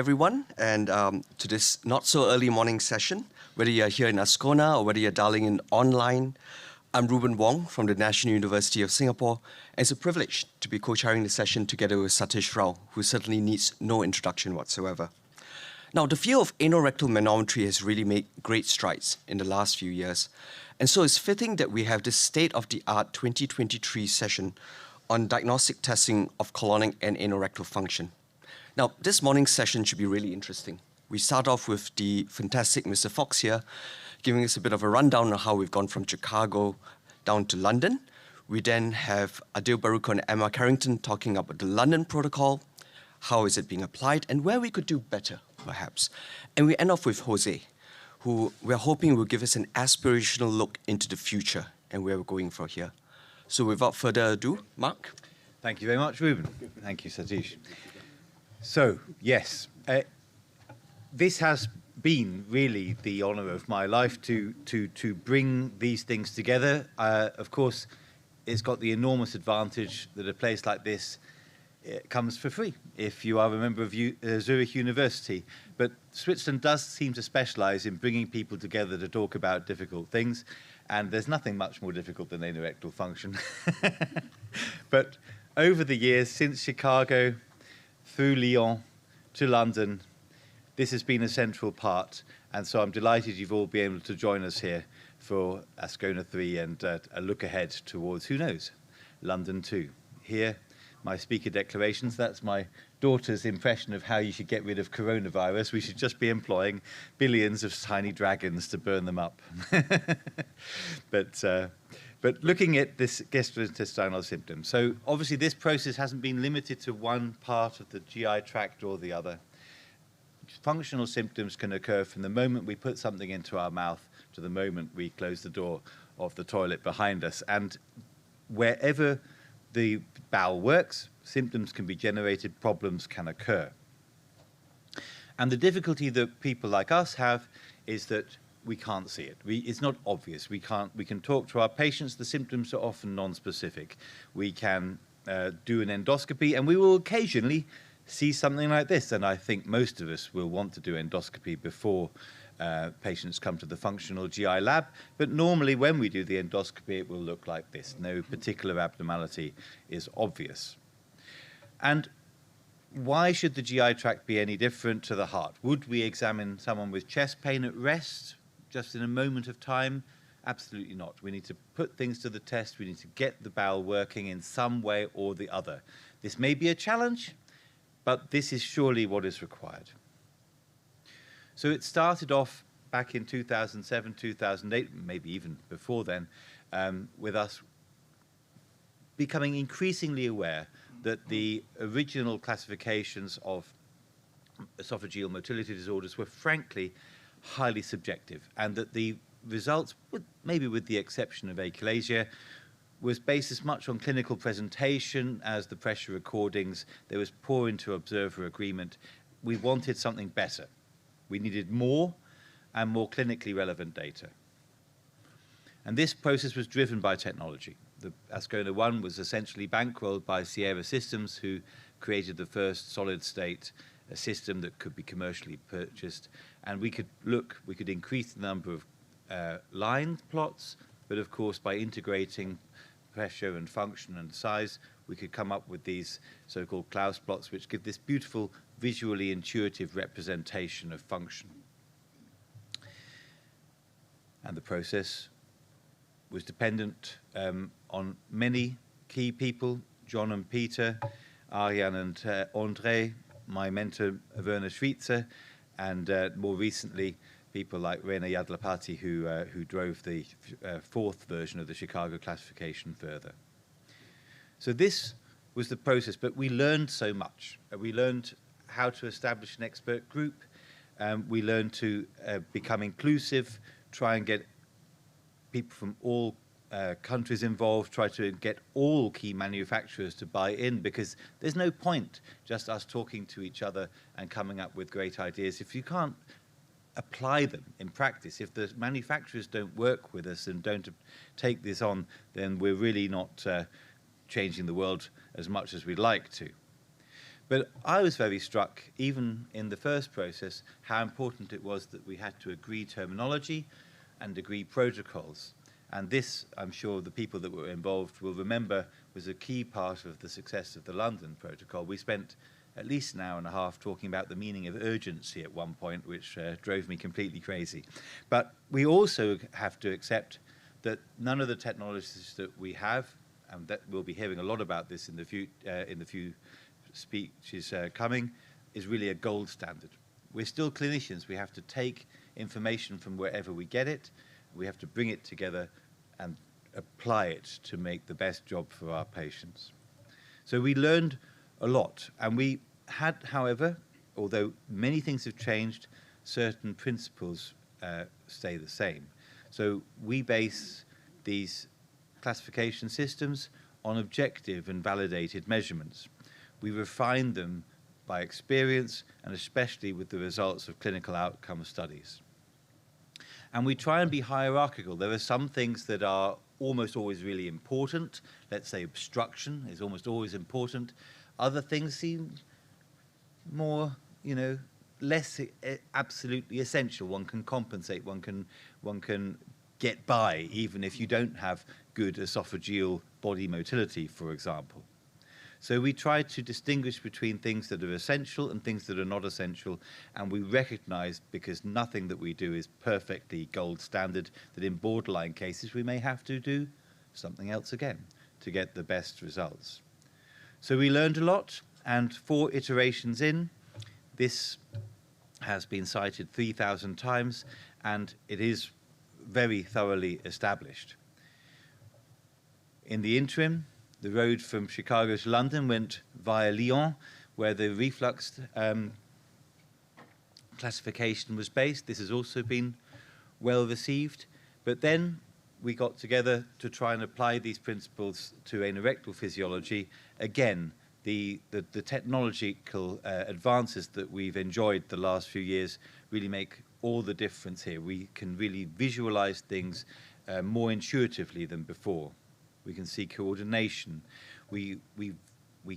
Everyone, and to this not so early morning session, whether you're here in Ascona or whether you're dialing in online. I'm Reuben Wong from the National University of Singapore, and it's a privilege to be co-chairing the session together with Satish, who certainly needs no introduction whatsoever. Now, the field of anorectal manometry has really made great strides in the last few years, and so it's fitting that we have this state-of-the-art 2023 session on diagnostic testing of colonic and anorectal function. Now, this morning's session should be really interesting. We start off with the fantastic Mr. Fox here, giving us a bit of a rundown on how we've gone from Chicago down to London. We then have Adil, Bharucha, and Emma Carrington talking about the London protocol, how is it being applied, and where we could do better, perhaps. And we end off with José, who we're hoping will give us an aspirational look into the future and where we're going from here. So without further ado, Mark. Thank you very much, Reuben. Thank you, Satish. So, yes, this has been really the honour of my life to bring these things together. Of course, it's got the enormous advantage that a place like this comes for free if you are a member of Zürich University. But Switzerland does seem to specialise in bringing people together to talk about difficult things, and there's nothing much more difficult than anorectal function. But over the years, since Chicago, through Lyon to London, this has been a central part, and so I'm delighted you've all been able to join us here for Ascona III and a look ahead towards, who knows, London too. Here, my speaker declarations, that's my daughter's impression of how you should get rid of coronavirus. We should just be employing billions of tiny dragons to burn them up. But looking at this gastrointestinal symptom, so obviously this process hasn't been limited to one part of the GI tract or the other. Functional symptoms can occur from the moment we put something into our mouth to the moment we close the door of the toilet behind us. And wherever the bowel works, symptoms can be generated, problems can occur. And the difficulty that people like us have is that we can't see it. It's not obvious. We can talk to our patients. The symptoms are often non-specific. We can do an endoscopy, and we will occasionally see something like this. And I think most of us will want to do endoscopy before patients come to the functional GI lab. But normally, when we do the endoscopy, it will look like this. No particular abnormality is obvious. And why should the GI tract be any different to the heart? Would we examine someone with chest pain at rest, just in a moment of time? Absolutely not. We need to put things to the test. We need to get the bowel working in some way or the other. This may be a challenge, but this is surely what is required. So it started off back in 2007, 2008, maybe even before then, with us becoming increasingly aware that the original classifications of esophageal motility disorders were frankly highly subjective, and that the results, maybe with the exception of achalasia, was based as much on clinical presentation as the pressure recordings. There was poor inter-observer agreement. We wanted something better. We needed more and more clinically relevant data. And this process was driven by technology. The Ascona I was essentially bankrolled by Sierra Systems, who created the first solid-state system that could be commercially purchased. And we could increase the number of line plots, but of course by integrating pressure and function and size, we could come up with these so-called Klaus plots, which give this beautiful, visually intuitive representation of function. And the process was dependent on many key people, John and Peter, Ariane and André, my mentor, Werner Schweitzer, and more recently, people like René Yadlapati, who drove the fourth version of the Chicago classification further. So this was the process, but we learned so much. We learned how to establish an expert group. We learned to become inclusive, try and get people from all countries involved, try to get all key manufacturers to buy in, because there's no point just us talking to each other and coming up with great ideas if you can't apply them in practice. If the manufacturers don't work with us and don't take this on, then we're really not changing the world as much as we'd like to. But I was very struck, even in the first process, how important it was that we had to agree terminology and agree protocols. And this, I'm sure the people that were involved will remember, was a key part of the success of the London Protocol. We spent at least an hour and a half talking about the meaning of urgency at one point, which drove me completely crazy. But we also have to accept that none of the technologies that we have, and that we'll be hearing a lot about this in the few speeches coming, is really a gold standard. We're still clinicians. We have to take information from wherever we get it. We have to bring it together and apply it to make the best job for our patients. So we learned a lot, and we had, however, although many things have changed, certain principles stay the same. So we base these classification systems on objective and validated measurements. We refine them by experience and especially with the results of clinical outcome studies. And we try and be hierarchical. There are some things that are almost always really important. Let's say obstruction is almost always important. Other things seem more, less absolutely essential. One can compensate. One can get by even if you don't have good esophageal body motility, for example. So we try to distinguish between things that are essential and things that are not essential, and we recognize, because nothing that we do is perfectly gold standard, that in borderline cases we may have to do something else again to get the best results. So we learned a lot, and 4 iterations in, this has been cited 3,000 times, and it is very thoroughly established. In the interim, the road from Chicago to London went via Lyon, where the reflux classification was based. This has also been well received. But then we got together to try and apply these principles to anorectal physiology. Again, the technological advances that we've enjoyed the last few years really make all the difference here. We can really visualize things more intuitively than before. We can see coordination. We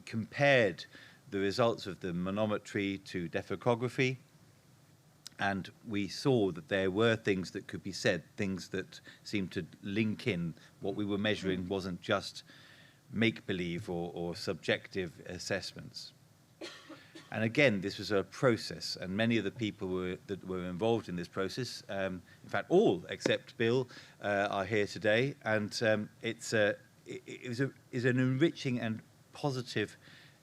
compared the results of the manometry to dephocography, and we saw that there were things that could be said, things that seemed to link in. What we were measuring wasn't just make-believe or subjective assessments. And again, this was a process, and many of the people that were involved in this process, in fact, all except Bill, are here today, and it is an enriching and positive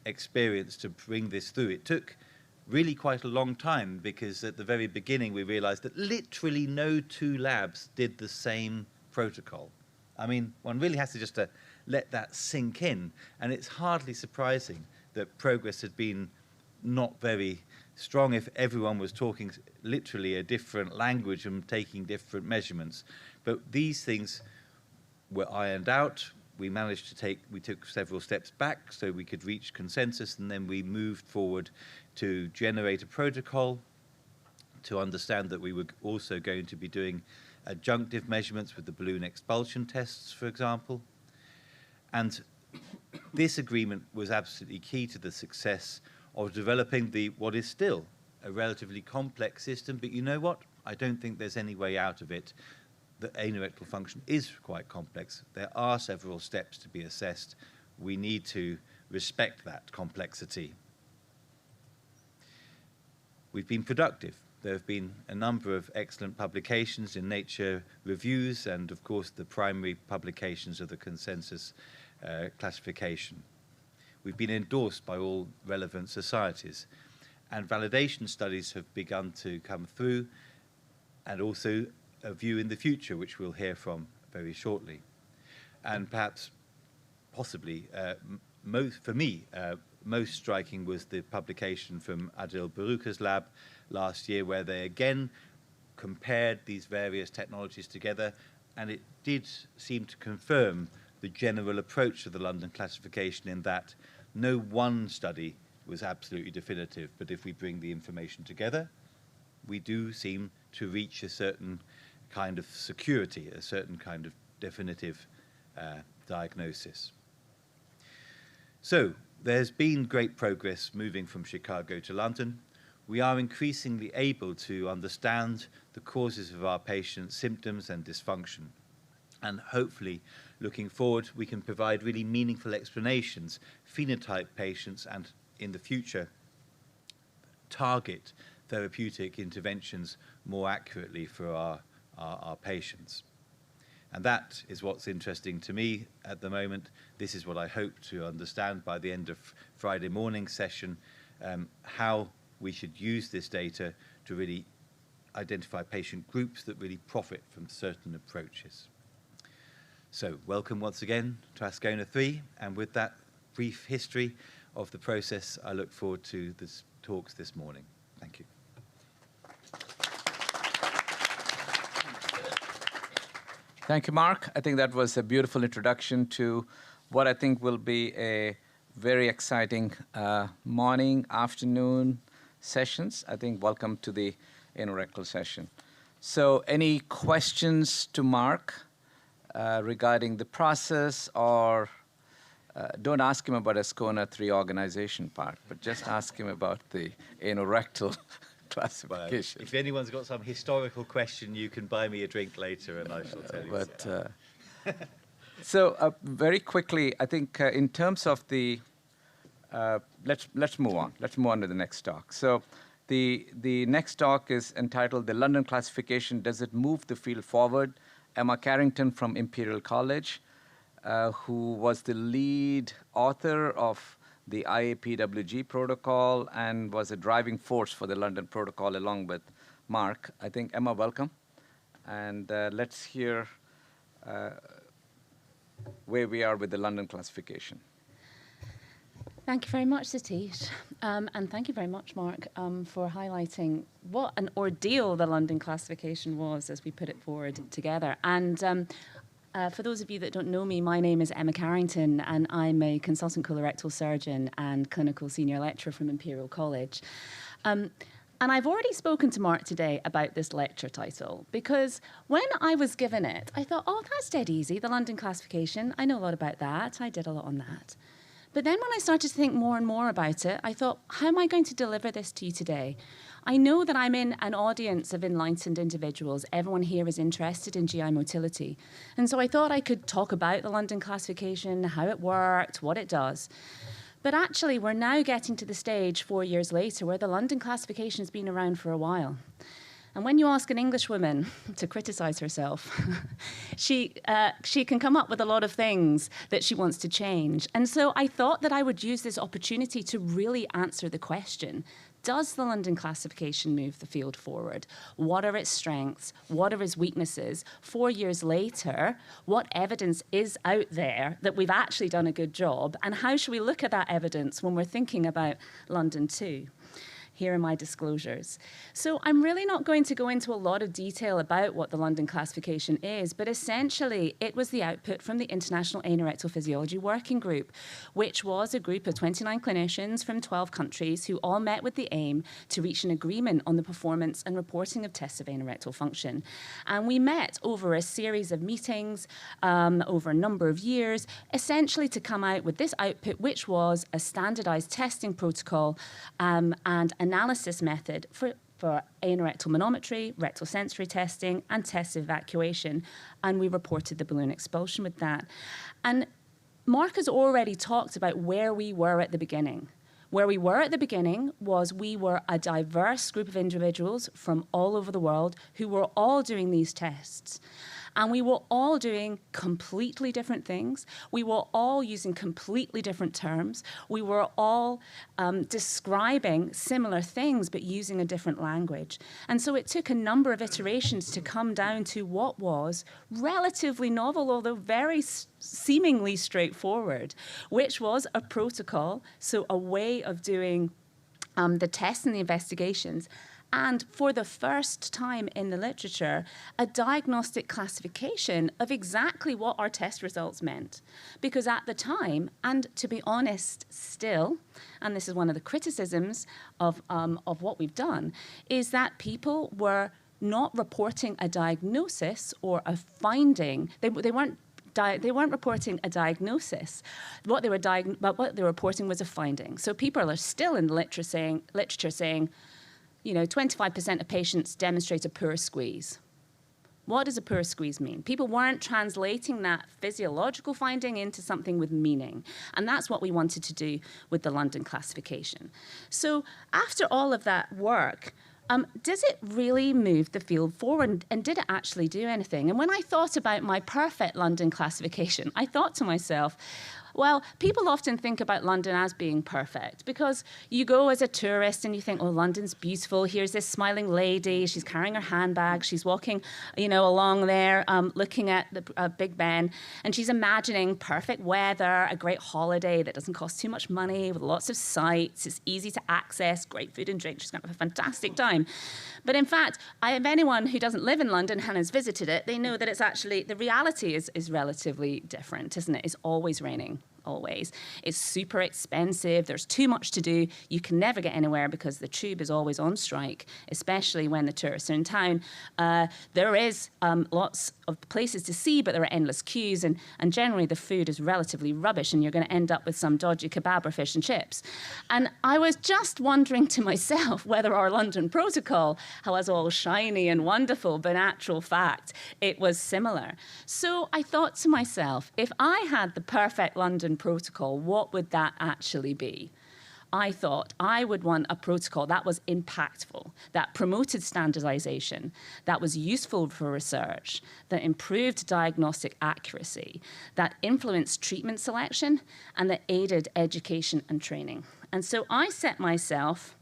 experience to bring this through. It took really quite a long time, because at the very beginning we realized that literally no 2 labs did the same protocol. I mean, one really has to just let that sink in, and it's hardly surprising that progress had been not very strong if everyone was talking literally a different language and taking different measurements. But these things were ironed out. We took several steps back so we could reach consensus, and then we moved forward to generate a protocol, to understand that we were also going to be doing adjunctive measurements with the balloon expulsion tests, for example. And this agreement was absolutely key to the success of developing what is still a relatively complex system, but you know what? I don't think there's any way out of it. The anorectal function is quite complex. There are several steps to be assessed. We need to respect that complexity. We've been productive. There have been a number of excellent publications in Nature reviews, and of course the primary publications of the consensus classification. We've been endorsed by all relevant societies, and validation studies have begun to come through, and also a view in the future, which we'll hear from very shortly. And perhaps, possibly, for me, most striking was the publication from Adil Bharucha's lab last year, where they again compared these various technologies together, and it did seem to confirm the general approach of the London classification, in that no one study was absolutely definitive, but if we bring the information together, we do seem to reach a certain kind of security, a certain kind of definitive diagnosis. So there's been great progress moving from Chicago to London. We are increasingly able to understand the causes of our patients' symptoms and dysfunction. And hopefully, looking forward, we can provide really meaningful explanations, phenotype patients, and in the future, target therapeutic interventions more accurately for our patients. And that is what's interesting to me at the moment. This is what I hope to understand by the end of Friday morning session, how we should use this data to really identify patient groups that really profit from certain approaches. So welcome once again to Ascona III, and with that brief history of the process, I look forward to the talks this morning. Thank you. Thank you, Mark. I think that was a beautiful introduction to what I think will be a very exciting morning, afternoon sessions. I think welcome to the anorectal session. So any questions to Mark regarding the process, or don't ask him about Ascona III organization part, but just ask him about the anorectal classification. Well, if anyone's got some historical question, you can buy me a drink later and I shall tell you. So very quickly, I think in terms of the, let's move on. Let's move on to the next talk. So the next talk is entitled The London Classification, Does It Move the Field Forward? Emma Carrington from Imperial College, who was the lead author of the IAPWG protocol and was a driving force for the London protocol along with Mark. I think, Emma, welcome. And let's hear where we are with the London classification. Thank you very much, Satish. And thank you very much, Mark, for highlighting what an ordeal the London classification was as we put it forward together. And for those of you that don't know me, my name is Emma Carrington, and I'm a consultant colorectal surgeon and clinical senior lecturer from Imperial College. And I've already spoken to Mark today about this lecture title, because when I was given it, I thought, oh, that's dead easy, the London classification. I know a lot about that. I did a lot on that. But then when I started to think more and more about it, I thought, how am I going to deliver this to you today? I know that I'm in an audience of enlightened individuals. Everyone here is interested in GI motility. And so I thought I could talk about the London classification, how it worked, what it does. But actually, we're now getting to the stage 4 years later where the London classification has been around for a while. And when you ask an Englishwoman to criticize herself, she can come up with a lot of things that she wants to change. And so I thought that I would use this opportunity to really answer the question, does the London classification move the field forward? What are its strengths? What are its weaknesses? 4 years later, what evidence is out there that we've actually done a good job? And how should we look at that evidence when we're thinking about London 2? Here are my disclosures. So I'm really not going to go into a lot of detail about what the London classification is, but essentially it was the output from the International Anorectal Physiology Working Group, which was a group of 29 clinicians from 12 countries who all met with the aim to reach an agreement on the performance and reporting of tests of anorectal function. And we met over a series of meetings over a number of years, essentially to come out with this output, which was a standardized testing protocol and analysis method for anorectal manometry, rectal sensory testing, and tests of evacuation. And we reported the balloon expulsion with that. And Mark has already talked about where we were at the beginning. Where we were at the beginning was we were a diverse group of individuals from all over the world who were all doing these tests. And we were all doing completely different things. We were all using completely different terms. We were all describing similar things, but using a different language. And so it took a number of iterations to come down to what was relatively novel, although very seemingly straightforward, which was a protocol, so a way of doing the tests and the investigations. And for the first time in the literature, a diagnostic classification of exactly what our test results meant. Because at the time, and to be honest still, and this is one of the criticisms of what we've done, is that people were not reporting a diagnosis or a finding. They weren't they weren't reporting a diagnosis. What they were reporting was a finding. So people are still in the literature saying, you know, 25% of patients demonstrate a poor squeeze. What does a poor squeeze mean? People weren't translating that physiological finding into something with meaning. And that's what we wanted to do with the London classification. So after all of that work, does it really move the field forward? And did it actually do anything? And when I thought about my perfect London classification, I thought to myself, well, people often think about London as being perfect because you go as a tourist and you think, oh, London's beautiful. Here's this smiling lady. She's carrying her handbag. She's walking, you know, along there, looking at the Big Ben. And she's imagining perfect weather, a great holiday that doesn't cost too much money, with lots of sights. It's easy to access, great food and drink. She's going to have a fantastic time. But in fact, if anyone who doesn't live in London and has visited it, they know that it's actually, the reality is relatively different, isn't it? It's always raining. Always. It's super expensive. There's too much to do. You can never get anywhere because the tube is always on strike, especially when the tourists are in town. There is lots of places to see, but there are endless queues, and generally the food is relatively rubbish, and you're going to end up with some dodgy kebab or fish and chips. And I was just wondering to myself whether our London protocol was all shiny and wonderful, but in actual fact, it was similar. So I thought to myself, if I had the perfect London protocol, what would that actually be? I thought I would want a protocol that was impactful, that promoted standardization, that was useful for research, that improved diagnostic accuracy, that influenced treatment selection, and that aided education and training. And so I set myself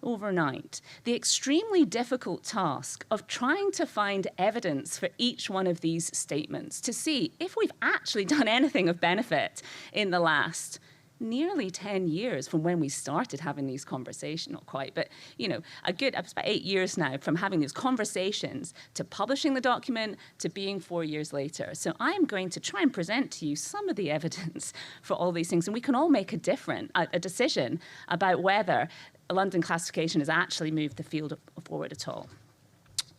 overnight the extremely difficult task of trying to find evidence for each one of these statements to see if we've actually done anything of benefit in the last nearly 10 years from when we started having these conversations, not quite, but, you know, it's about 8 years now from having these conversations to publishing the document to being 4 years later. So I'm going to try and present to you some of the evidence for all these things, and we can all make a decision about whether a London classification has actually moved the field forward at all.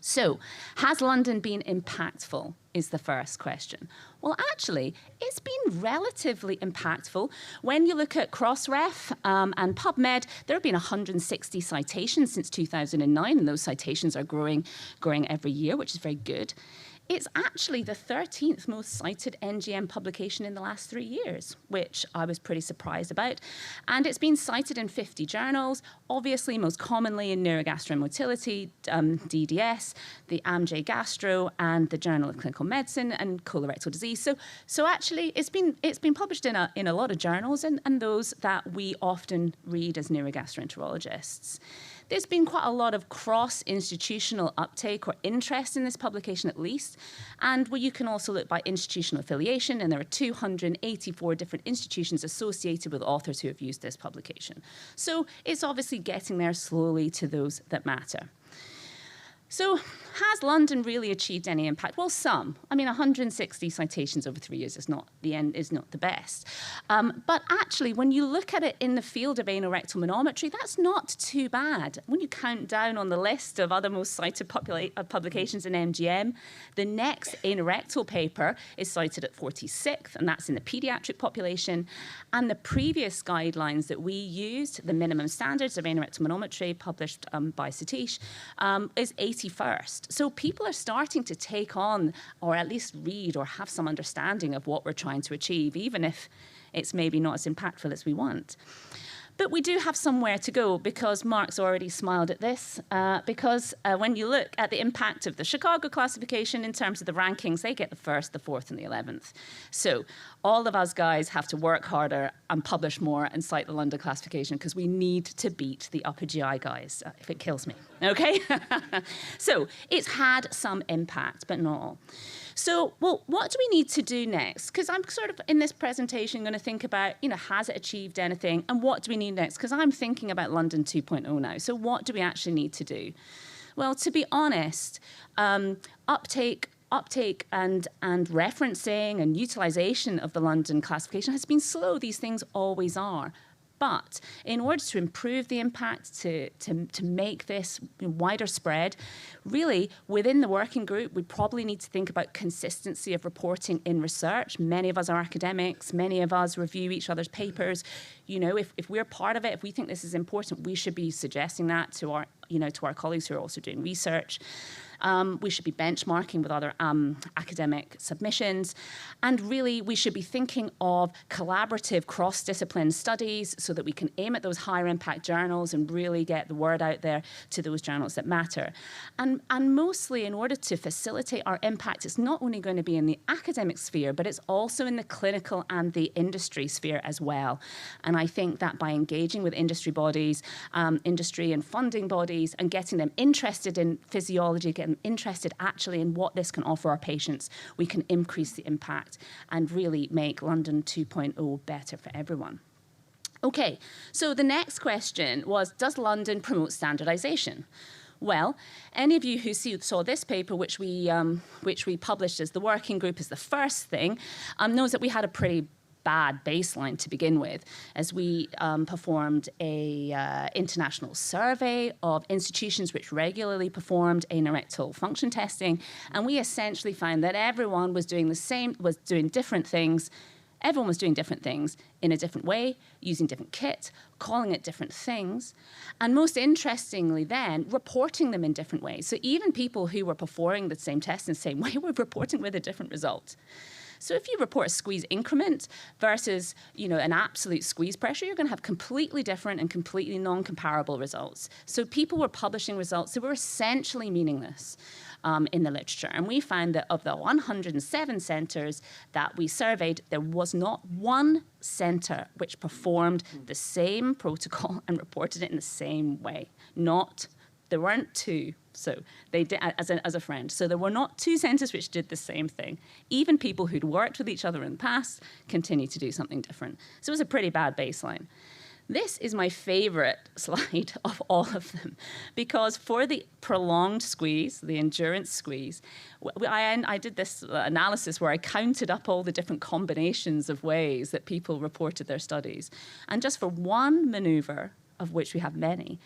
So, has London been impactful, is the first question. Well, actually, it's been relatively impactful. When you look at Crossref and PubMed, there have been 160 citations since 2009, and those citations are growing every year, which is very good. It's actually the 13th most cited NGM publication in the last 3 years, which I was pretty surprised about. And it's been cited in 50 journals, obviously most commonly in Neurogastromotility, DDS, the AMJ Gastro, and the Journal of Clinical Medicine, and colorectal disease. So actually, it's been published in a lot of journals, and those that we often read as neurogastroenterologists. There's been quite a lot of cross-institutional uptake or interest in this publication at least, and you can also look by institutional affiliation, and there are 284 different institutions associated with authors who have used this publication. So it's obviously getting there slowly to those that matter. So has London really achieved any impact? Well, some. I mean, 160 citations over 3 years is not the best. But actually, when you look at it in the field of anorectal manometry, that's not too bad. When you count down on the list of other most cited publications in MGM, the next anorectal paper is cited at 46th, and that's in the pediatric population. And the previous guidelines that we used, the minimum standards of anorectal manometry published by Satish, is 81st. So people are starting to take on, or at least read, or have some understanding of what we're trying to achieve, even if it's maybe not as impactful as we want. But we do have somewhere to go, because Mark's already smiled at this, because when you look at the impact of the Chicago classification in terms of the rankings, they get the 1st, the 4th, and the 11th. So all of us guys have to work harder and publish more and cite the London classification, because we need to beat the upper GI guys, if it kills me, okay? So it's had some impact, but not all. So, well, what do we need to do next? Because I'm sort of, in this presentation, going to think about, has it achieved anything? And what do we need next? Because I'm thinking about London 2.0 now. So what do we actually need to do? Well, to be honest, uptake and referencing and utilization of the London classification has been slow. These things always are. But in order to improve the impact, to make this wider spread, really within the working group, we probably need to think about consistency of reporting in research. Many of us are academics. Many of us review each other's papers. You know, if we're part of it, if we think this is important, we should be suggesting that to our, to our colleagues who are also doing research. We should be benchmarking with other academic submissions. And really, we should be thinking of collaborative cross-discipline studies so that we can aim at those higher impact journals and really get the word out there to those journals that matter. And mostly, in order to facilitate our impact, it's not only going to be in the academic sphere, but it's also in the clinical and the industry sphere as well. And I think that by engaging with industry bodies, industry and funding bodies, and getting them interested in physiology, getting them interested actually in what this can offer our patients, we can increase the impact and really make London 2.0 better for everyone. Okay, so the next question was, does London promote standardization? Well, any of you who saw this paper, which we published as the working group as the first thing, knows that we had a pretty bad baseline to begin with, as we performed a international survey of institutions which regularly performed anorectal function testing, and we essentially found that everyone was doing different things. Everyone was doing different things in a different way, using different kit, calling it different things, and most interestingly then, reporting them in different ways. So even people who were performing the same test in the same way were reporting with a different result. So if you report a squeeze increment versus, an absolute squeeze pressure, you're going to have completely different and completely non-comparable results. So people were publishing results that were essentially meaningless in the literature. And we found that of the 107 centres that we surveyed, there was not one centre which performed the same protocol and reported it in the same way. There weren't two. So they did as a friend. So there were not two centres which did the same thing. Even people who'd worked with each other in the past continued to do something different. So it was a pretty bad baseline. This is my favourite slide of all of them, because for the prolonged squeeze, the endurance squeeze, I did this analysis where I counted up all the different combinations of ways that people reported their studies. And just for one manoeuvre, of which we have many,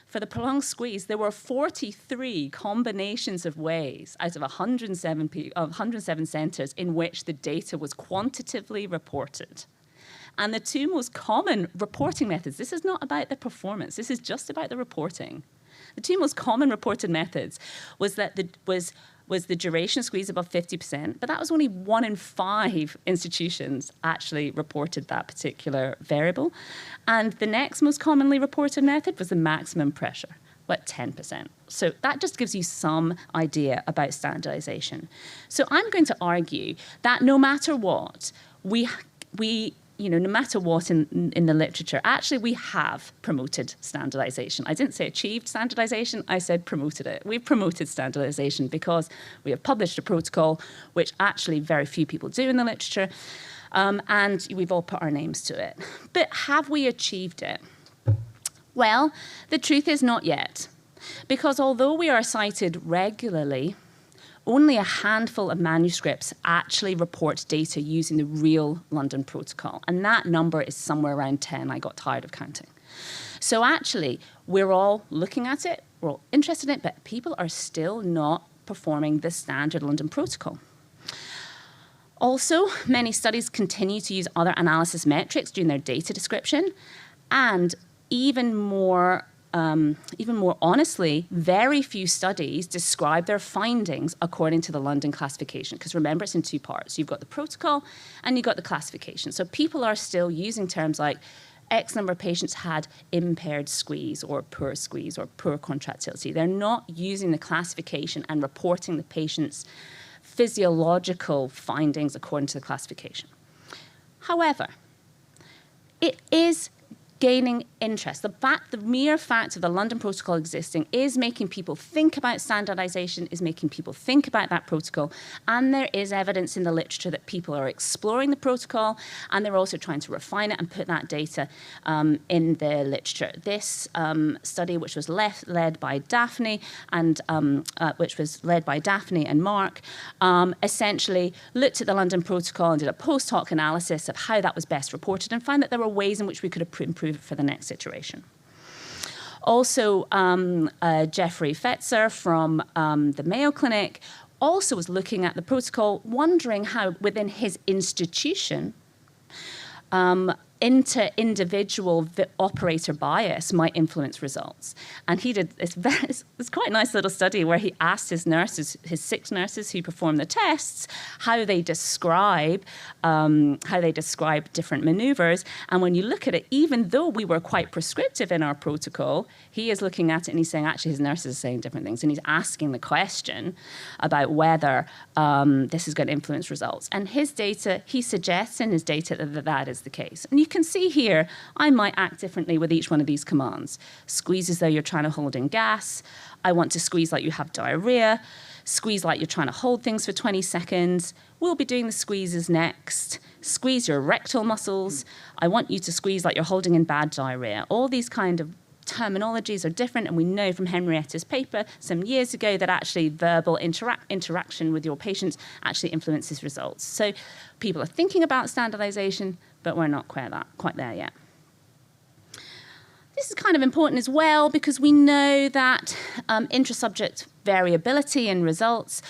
for the prolonged squeeze, there were 43 combinations of ways out of 107 centres in which the data was quantitatively reported. And the two most common reporting methods, this is not about the performance, this is just about the reporting. The two most common reported methods was the duration squeeze above 50%, but that was only 1 in 5 institutions actually reported that particular variable. And the next most commonly reported method was the maximum pressure, about 10%. So that just gives you some idea about standardization. So I'm going to argue that no matter what, no matter what in the literature, actually we have promoted standardization. I didn't say achieved standardization, I said promoted it. We've promoted standardization because we have published a protocol, which actually very few people do in the literature, and we've all put our names to it. But have we achieved it? Well, the truth is not yet, because although we are cited regularly, only a handful of manuscripts actually report data using the real London protocol. And that number is somewhere around 10. I got tired of counting. So actually, we're all looking at it, we're all interested in it, but people are still not performing the standard London protocol. Also, many studies continue to use other analysis metrics during their data description, and even more honestly, very few studies describe their findings according to the London classification, because remember, it's in two parts. You've got the protocol and you've got the classification. So people are still using terms like X number of patients had impaired squeeze or poor contractility. They're not using the classification and reporting the patient's physiological findings according to the classification. However, it is gaining interest. The mere fact of the London protocol existing is making people think about standardization, is making people think about that protocol, and there is evidence in the literature that people are exploring the protocol, and they're also trying to refine it and put that data in the literature. This study, which was led by Daphne and Mark, essentially looked at the London protocol and did a post hoc analysis of how that was best reported, and found that there were ways in which we could improve improve it for the next iteration. Also, Jeffrey Fetzer from the Mayo Clinic also was looking at the protocol, wondering how within his institution, inter-individual operator bias might influence results. And he did this quite nice little study where he asked his nurses, his 6 nurses who performed the tests, how they describe different maneuvers. And when you look at it, even though we were quite prescriptive in our protocol, he is looking at it and he's saying, actually, his nurses are saying different things. And he's asking the question about whether this is going to influence results. And his data, he suggests in his data that is the case. And you can see here, I might act differently with each one of these commands. Squeeze as though you're trying to hold in gas. I want to squeeze like you have diarrhea. Squeeze like you're trying to hold things for 20 seconds. We'll be doing the squeezes next. Squeeze your rectal muscles. I want you to squeeze like you're holding in bad diarrhea. All these kind of terminologies are different, and we know from Henrietta's paper some years ago that actually verbal interaction with your patients actually influences results. So people are thinking about standardization, but we're not quite there yet. This is kind of important as well because we know that intra-subject variability in results,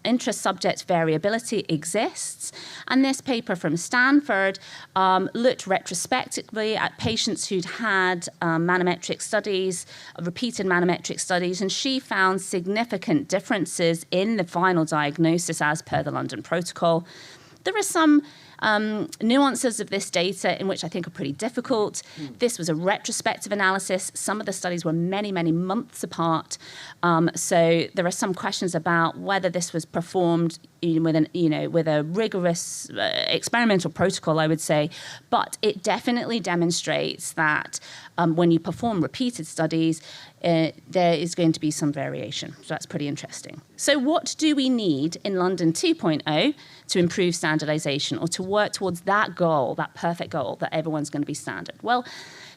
intra-subject variability exists. And this paper from Stanford looked retrospectively at patients who'd had manometric studies, repeated manometric studies, and she found significant differences in the final diagnosis as per the London Protocol. There are some nuances of this data in which I think are pretty difficult. This was a retrospective analysis. Some of the studies were many, many months apart. So there are some questions about whether this was performed with a rigorous experimental protocol, I would say. But it definitely demonstrates that when you perform repeated studies, there is going to be some variation. So that's pretty interesting. So what do we need in London 2.0 to improve standardization or to work towards that goal, that perfect goal that everyone's going to be standard? Well,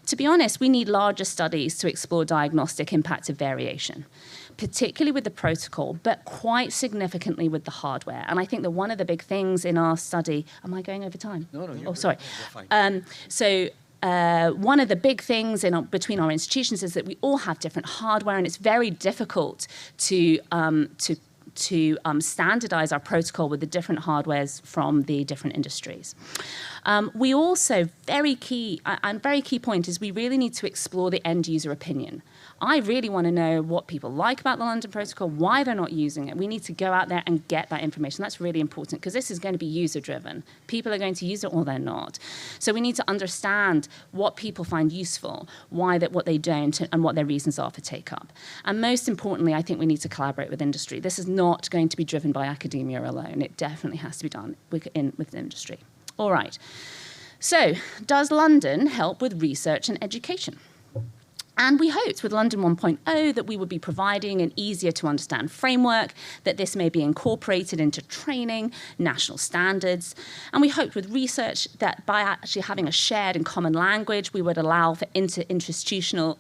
to be honest, we need larger studies to explore diagnostic impact of variation, particularly with the protocol, but quite significantly with the hardware. And I think that one of the big things in our study, am I going over time? No, Oh, sorry. You're fine. One of the big things between our institutions is that we all have different hardware, and it's very difficult to standardize our protocol with the different hardwares from the different industries. We also, very key point is we really need to explore the end user opinion. I really want to know what people like about the London Protocol, why they're not using it. We need to go out there and get that information. That's really important because this is going to be user-driven. People are going to use it or they're not. So we need to understand what people find useful, what they don't, and what their reasons are for take-up. And most importantly, I think we need to collaborate with industry. This is not going to be driven by academia alone. It definitely has to be done with industry. All right. So does London help with research and education? And we hoped with London 1.0 that we would be providing an easier to understand framework, that this may be incorporated into training, national standards. And we hoped with research that by actually having a shared and common language, we would allow for interinstitutional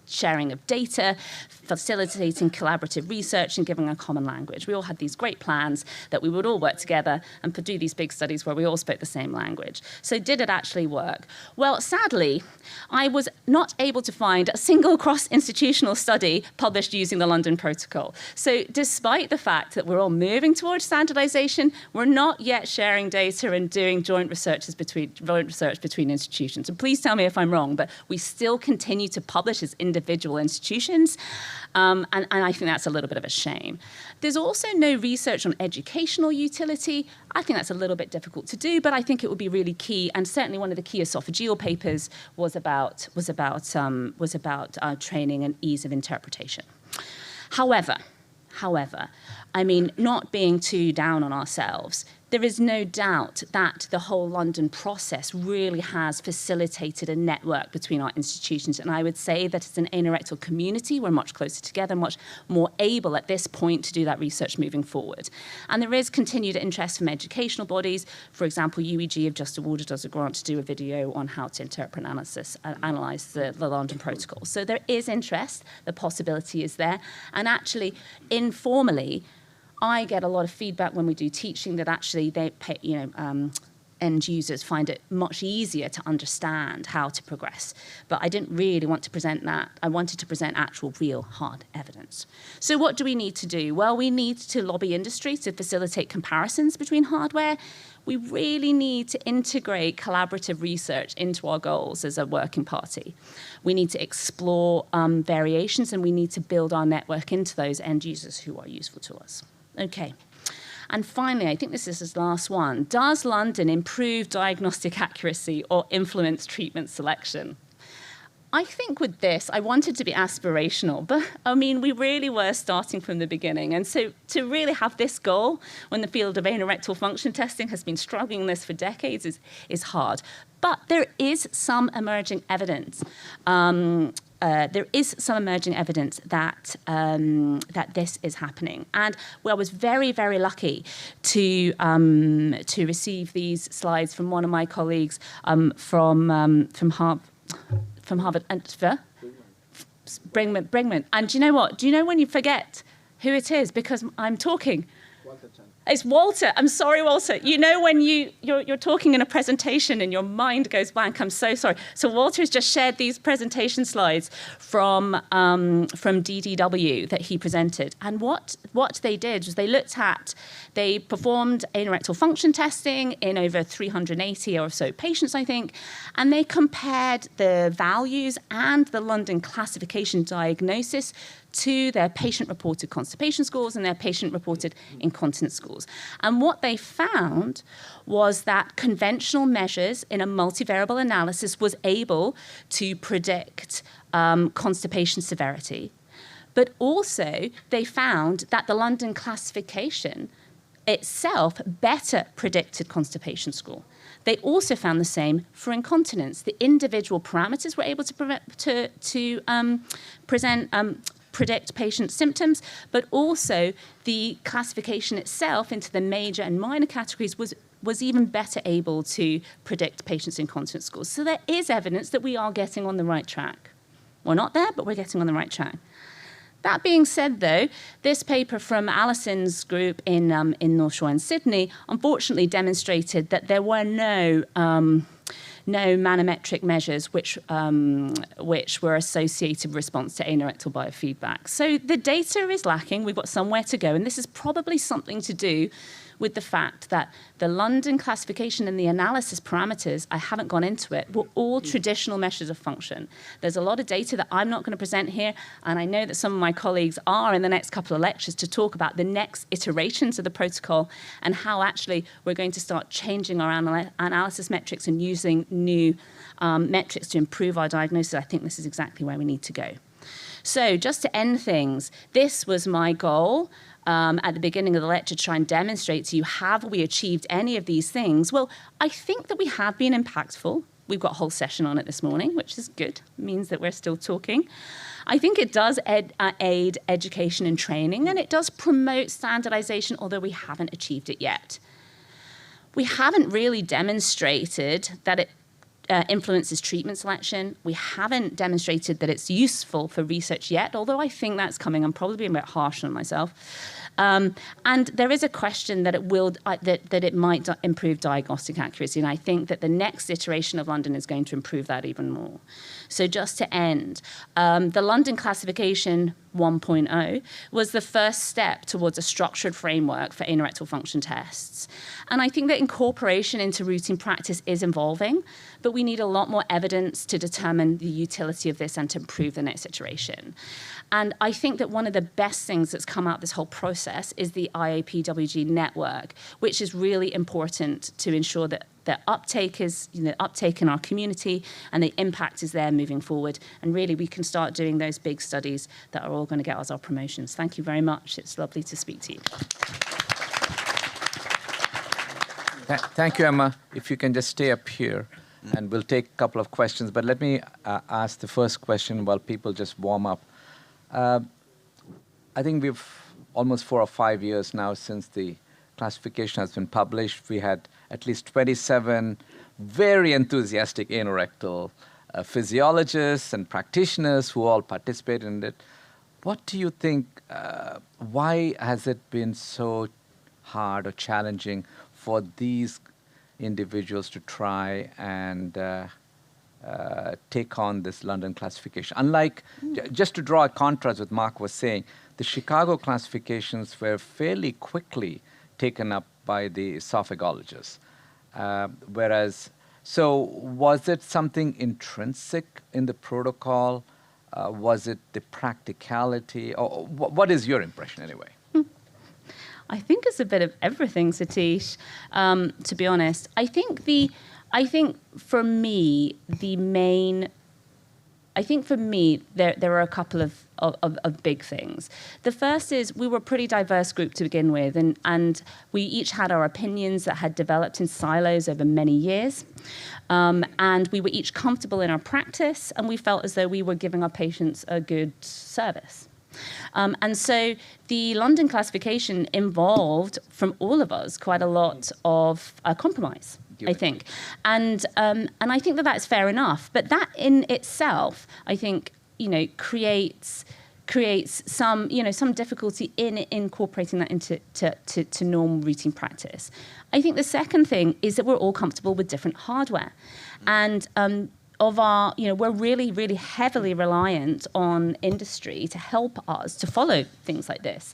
sharing of data, facilitating collaborative research and giving a common language. We all had these great plans that we would all work together and do these big studies where we all spoke the same language. So did it actually work? Well, sadly, I was not able to find a single cross-institutional study published using the London Protocol. So despite the fact that we're all moving towards standardization, we're not yet sharing data and doing joint research between institutions. And please tell me if I'm wrong, but we still continue to publish as individual institutions, and I think that's a little bit of a shame. There's also no research on educational utility. I think that's a little bit difficult to do, but I think it would be really key, and certainly one of the key esophageal papers was about training and ease of interpretation. However, I mean, not being too down on ourselves, there is no doubt that the whole London process really has facilitated a network between our institutions. And I would say that as an anorectal community, we're much closer together, much more able at this point to do that research moving forward. And there is continued interest from educational bodies. For example, UEG have just awarded us a grant to do a video on how to interpret and analyze the London Protocol. So there is interest, the possibility is there. And actually, informally, I get a lot of feedback when we do teaching that actually they pay, end users find it much easier to understand how to progress. But I didn't really want to present that. I wanted to present actual, real, hard evidence. So what do we need to do? Well, we need to lobby industry to facilitate comparisons between hardware. We really need to integrate collaborative research into our goals as a working party. We need to explore variations, and we need to build our network into those end users who are useful to us. Okay. And finally, I think this is his last one. Does London improve diagnostic accuracy or influence treatment selection? I think with this, I wanted to be aspirational, but I mean, we really were starting from the beginning. And so to really have this goal when the field of anorectal function testing has been struggling with this for decades is hard. But there is some emerging evidence. That this is happening, and I was very, very lucky to receive these slides from one of my colleagues from Harvard and Brinkman. And do you know what? Do you know when you forget who it is because I'm talking? It's Walter. I'm sorry, Walter. You know when you're talking in a presentation and your mind goes blank. I'm so sorry. So Walter has just shared these presentation slides from DDW that he presented. And what they did was they performed anorectal function testing in over 380 or so patients, I think, and they compared the values and the London classification diagnosis to their patient-reported constipation scores and their patient-reported incontinence scores. And what they found was that conventional measures in a multivariable analysis was able to predict constipation severity. But also, they found that the London classification itself better predicted constipation score. They also found the same for incontinence. The individual parameters were able to predict patient symptoms, but also the classification itself into the major and minor categories was even better able to predict patients' incontinence scores. So there is evidence that we are getting on the right track. We're not there, but we're getting on the right track. That being said, though, this paper from Alison's group in North Shore and Sydney unfortunately demonstrated that there were no manometric measures which were associated with response to anorectal biofeedback. So the data is lacking. We've got somewhere to go, and this is probably something to do with the fact that the London classification and the analysis parameters, I haven't gone into it, were all traditional measures of function. There's a lot of data that I'm not going to present here, and I know that some of my colleagues are in the next couple of lectures to talk about the next iterations of the protocol and how actually we're going to start changing our analysis metrics and using new metrics to improve our diagnosis. I think this is exactly where we need to go. So just to end things, this was my goal. At the beginning of the lecture to try and demonstrate to you, have we achieved any of these things? Well, I think that we have been impactful. We've got a whole session on it this morning, which is good. It means that we're still talking. I think it does aid education and training, and it does promote standardization, although we haven't achieved it yet. We haven't really demonstrated that it influences treatment selection. We haven't demonstrated that it's useful for research yet, although I think that's coming. I'm probably being a bit harsh on myself. And there is a question that it might improve diagnostic accuracy, and I think that the next iteration of London is going to improve that even more. So just to end, the London Classification 1.0 was the first step towards a structured framework for anorectal function tests. And I think that incorporation into routine practice is evolving, but we need a lot more evidence to determine the utility of this and to improve the next iteration. And I think that one of the best things that's come out of this whole process is the IAPWG network, which is really important to ensure that the uptake is, uptake in our community and the impact is there moving forward. And really, we can start doing those big studies that are all going to get us our promotions. Thank you very much. It's lovely to speak to you. Thank you, Emma. If you can just stay up here, and we'll take a couple of questions. But let me ask the first question while people just warm up. I think we've almost 4 or 5 years now since the classification has been published. We had at least 27 very enthusiastic anorectal physiologists and practitioners who all participated in it. What do you think, why has it been so hard or challenging for these individuals to try and take on this London classification. Unlike, just to draw a contrast with Mark was saying, the Chicago classifications were fairly quickly taken up by the esophagologists. So was it something intrinsic in the protocol? Was it the practicality? Or what is your impression anyway? I think it's a bit of everything, Satish, to be honest. I think for me, there are a couple of big things. The first is we were a pretty diverse group to begin with, and we each had our opinions that had developed in silos over many years. And we were each comfortable in our practice, and we felt as though we were giving our patients a good service. And so the London classification involved, from all of us, quite a lot of compromise, I think. And I think that that's fair enough. But that in itself, I think, creates some difficulty in incorporating that into to normal routine practice. I think the second thing is that we're all comfortable with different hardware. And we're really, really heavily reliant on industry to help us to follow things like this.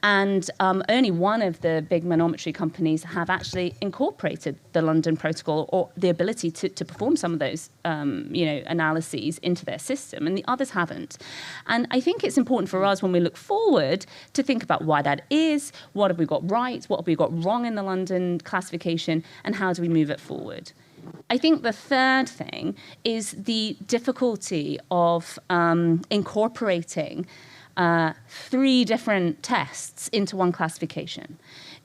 And only one of the big manometry companies have actually incorporated the London protocol or the ability to perform some of those, analyses into their system, and the others haven't. And I think it's important for us when we look forward to think about why that is, what have we got right, what have we got wrong in the London classification, and how do we move it forward. I think the third thing is the difficulty of incorporating 3 different tests into one classification.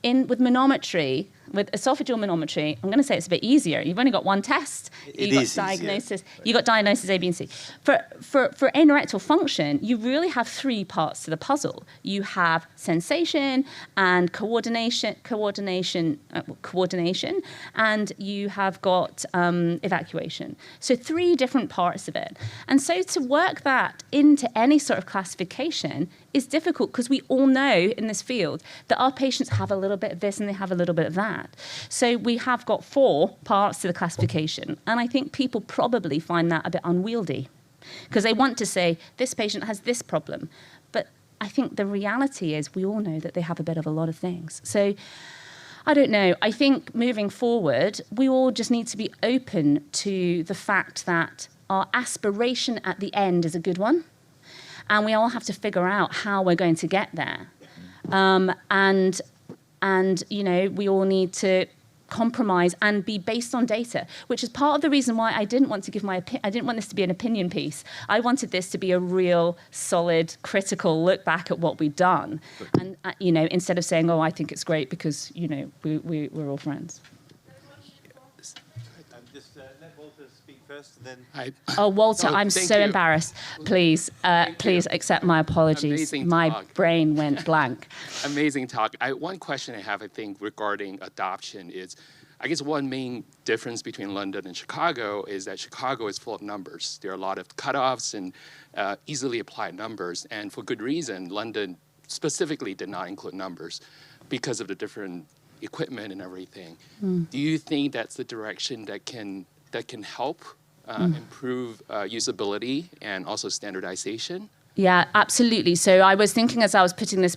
With manometry, with esophageal manometry, I'm going to say it's a bit easier. You've only got one test. You've got diagnosis. You've got diagnosis A, B, and C. For anorectal function, you really have 3 parts to the puzzle. You have sensation and coordination, and you have got evacuation. So 3 different parts of it. And so to work that into any sort of classification is difficult because we all know in this field that our patients have a little bit of this and they have a little bit of that. So we have got 4 parts to the classification. And I think people probably find that a bit unwieldy because they want to say, this patient has this problem. But I think the reality is we all know that they have a bit of a lot of things. So I don't know. I think moving forward, we all just need to be open to the fact that our aspiration at the end is a good one. And we all have to figure out how we're going to get there. And we all need to compromise and be based on data, which is part of the reason why I didn't want to give I didn't want this to be an opinion piece. I wanted this to be a real, solid, critical look back at what we've done. And, instead of saying, I think it's great because, we're all friends. First, then Walter, I'm so embarrassed. Please accept my apologies. My brain went blank. Amazing talk. One question I have, I think, regarding adoption is, I guess one main difference between London and Chicago is that Chicago is full of numbers. There are a lot of cutoffs and easily applied numbers, and for good reason, London specifically did not include numbers because of the different equipment and everything. Do you think that's the direction that can help improve usability and also standardization? Yeah, absolutely. So I was thinking as I was putting this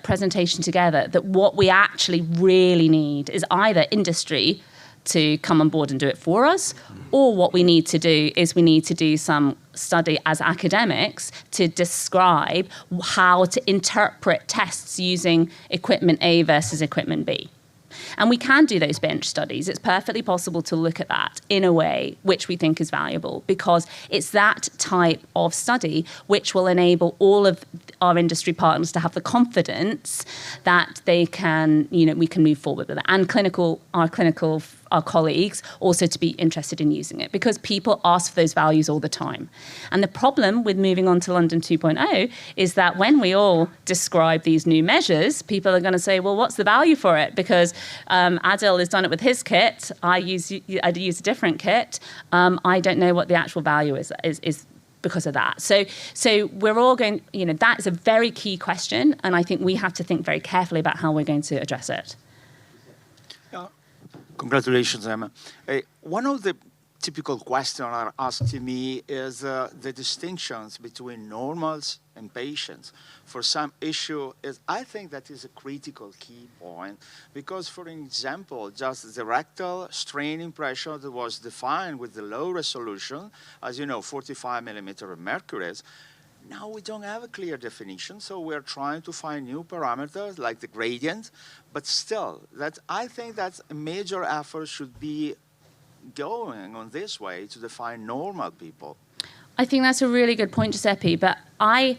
presentation together that what we actually really need is either industry to come on board and do it for us, or what we need to do is we need to do some study as academics to describe how to interpret tests using equipment A versus equipment B. And we can do those bench studies. It's perfectly possible to look at that in a way which we think is valuable, because it's that type of study which will enable all of our industry partners to have the confidence that they can, we can move forward with it. And our colleagues also to be interested in using it, because people ask for those values all the time. And the problem with moving on to London 2.0 is that when we all describe these new measures, people are going to say, well, what's the value for it? Because Adil has done it with his kit. I use a different kit. I don't know what the actual value is because of that. So we're all going, that is a very key question. And I think we have to think very carefully about how we're going to address it. Congratulations, Emma. One of the typical questions are asked to me is the distinctions between normals and patients. For some issue, I think that is a critical key point because, for example, just the rectal strain impression that was defined with the low resolution, as you know, 45 millimeter of mercury. Now we don't have a clear definition, so we're trying to find new parameters like the gradient, but still, I think that a major effort should be going on this way to define normal people. I think that's a really good point, Giuseppe, but I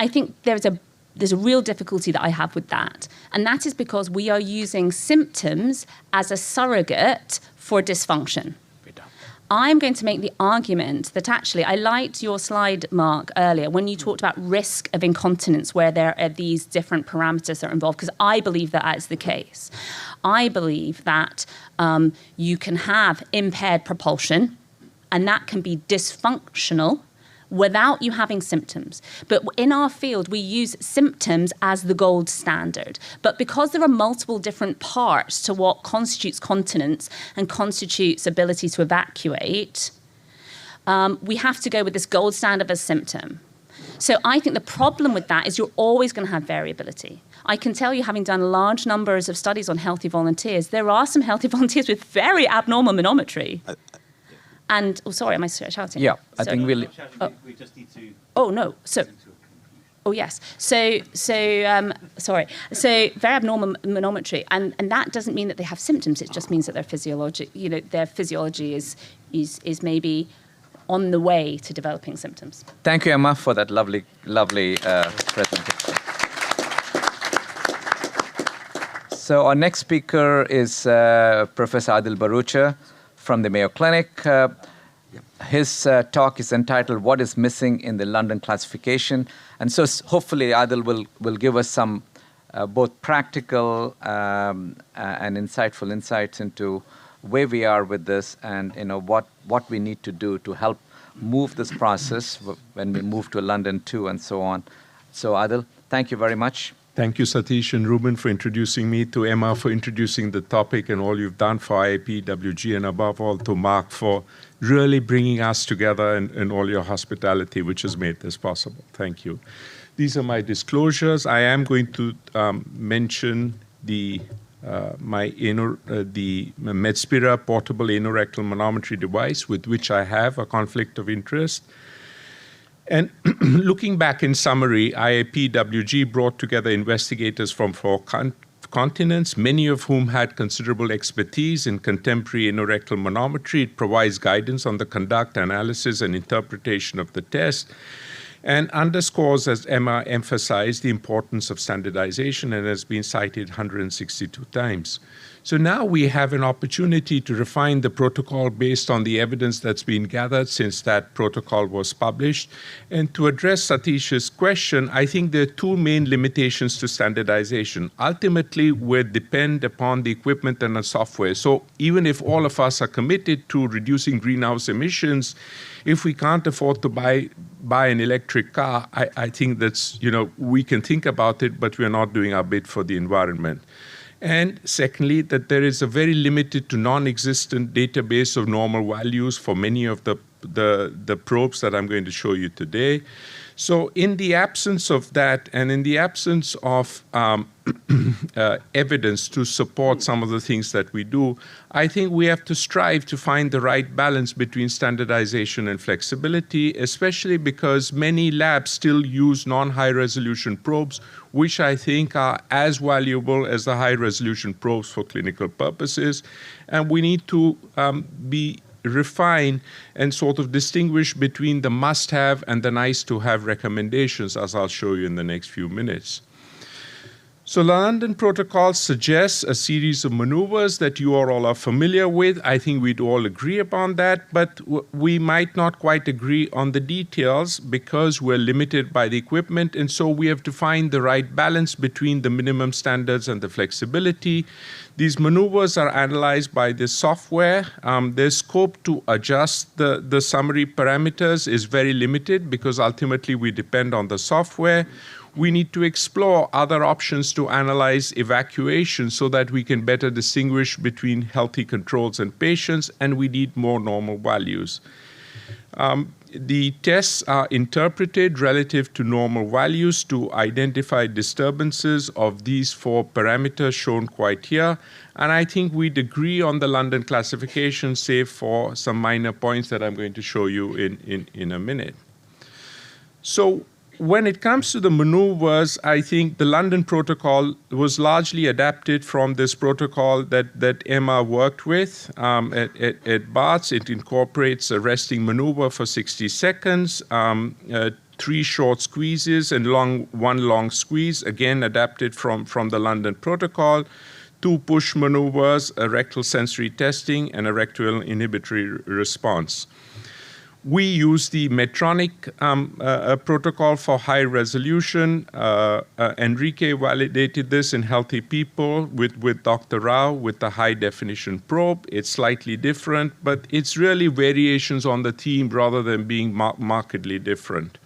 think there's a real difficulty that I have with that, and that is because we are using symptoms as a surrogate for dysfunction. I'm going to make the argument that actually, I liked your slide, Mark, earlier, when you talked about risk of incontinence, where there are these different parameters that are involved, because I believe that is the case. I believe that you can have impaired propulsion, and that can be dysfunctional without you having symptoms. But in our field, we use symptoms as the gold standard. But because there are multiple different parts to what constitutes continence and constitutes ability to evacuate, we have to go with this gold standard as symptom. So I think the problem with that is you're always going to have variability. I can tell you, having done large numbers of studies on healthy volunteers, there are some healthy volunteers with very abnormal manometry. And, oh, sorry, am I shouting? Yeah, I think we'll... We just need to... Oh, no. So, oh, yes. So, sorry. So, very abnormal manometry. And that doesn't mean that they have symptoms. It just means that their physiology, their physiology is maybe on the way to developing symptoms. Thank you, Emma, for that lovely presentation. So, our next speaker is Professor Adil Bharucha from the Mayo Clinic. His talk is entitled, What is Missing in the London Classification? And so hopefully Adil will give us some both practical and insightful insights into where we are with this and what we need to do to help move this process when we move to London 2 and so on. So Adil, thank you very much. Thank you, Satish and Reuben, for introducing me, to Emma for introducing the topic and all you've done for IAPWG, and above all to Mark for really bringing us together and all your hospitality, which has made this possible. Thank you. These are my disclosures. I am going to mention the Medspira portable anorectal manometry device, with which I have a conflict of interest. And looking back in summary, IAPWG brought together investigators from 4 continents, many of whom had considerable expertise in contemporary anorectal manometry. It provides guidance on the conduct, analysis, and interpretation of the test, and underscores, as Emma emphasized, the importance of standardization, and has been cited 162 times. So now we have an opportunity to refine the protocol based on the evidence that's been gathered since that protocol was published. And to address Satish's question, I think there are 2 main limitations to standardization. Ultimately, we depend upon the equipment and the software. So even if all of us are committed to reducing greenhouse emissions, if we can't afford to buy an electric car, I think that's, we can think about it, but we're not doing our bit for the environment. And secondly, that there is a very limited to non-existent database of normal values for many of the probes that I'm going to show you today. So in the absence of that, and in the absence of evidence to support some of the things that we do, I think we have to strive to find the right balance between standardization and flexibility, especially because many labs still use non-high resolution probes, which I think are as valuable as the high resolution probes for clinical purposes. And we need to refine and sort of distinguish between the must-have and the nice-to-have recommendations, as I'll show you in the next few minutes. So the London Protocol suggests a series of maneuvers that you all are familiar with. I think we'd all agree upon that, but we might not quite agree on the details because we're limited by the equipment, and so we have to find the right balance between the minimum standards and the flexibility. These maneuvers are analyzed by the software. Their scope to adjust the summary parameters is very limited because ultimately we depend on the software. We need to explore other options to analyze evacuation so that we can better distinguish between healthy controls and patients, and we need more normal values. The tests are interpreted relative to normal values to identify disturbances of these 4 parameters shown quite here. And I think we'd agree on the London classification, save for some minor points that I'm going to show you in a minute. So when it comes to the maneuvers, I think the London protocol was largely adapted from this protocol that Emma worked with at Barts. It incorporates a resting maneuver for 60 seconds, 3 short squeezes and 1 long squeeze, again adapted from the London protocol, 2 push maneuvers, a rectal sensory testing, and a rectal inhibitory response. We use the Medtronic protocol for high resolution. Enrique validated this in healthy people with Dr. Rao with the high definition probe. It's slightly different, but it's really variations on the theme rather than being markedly different.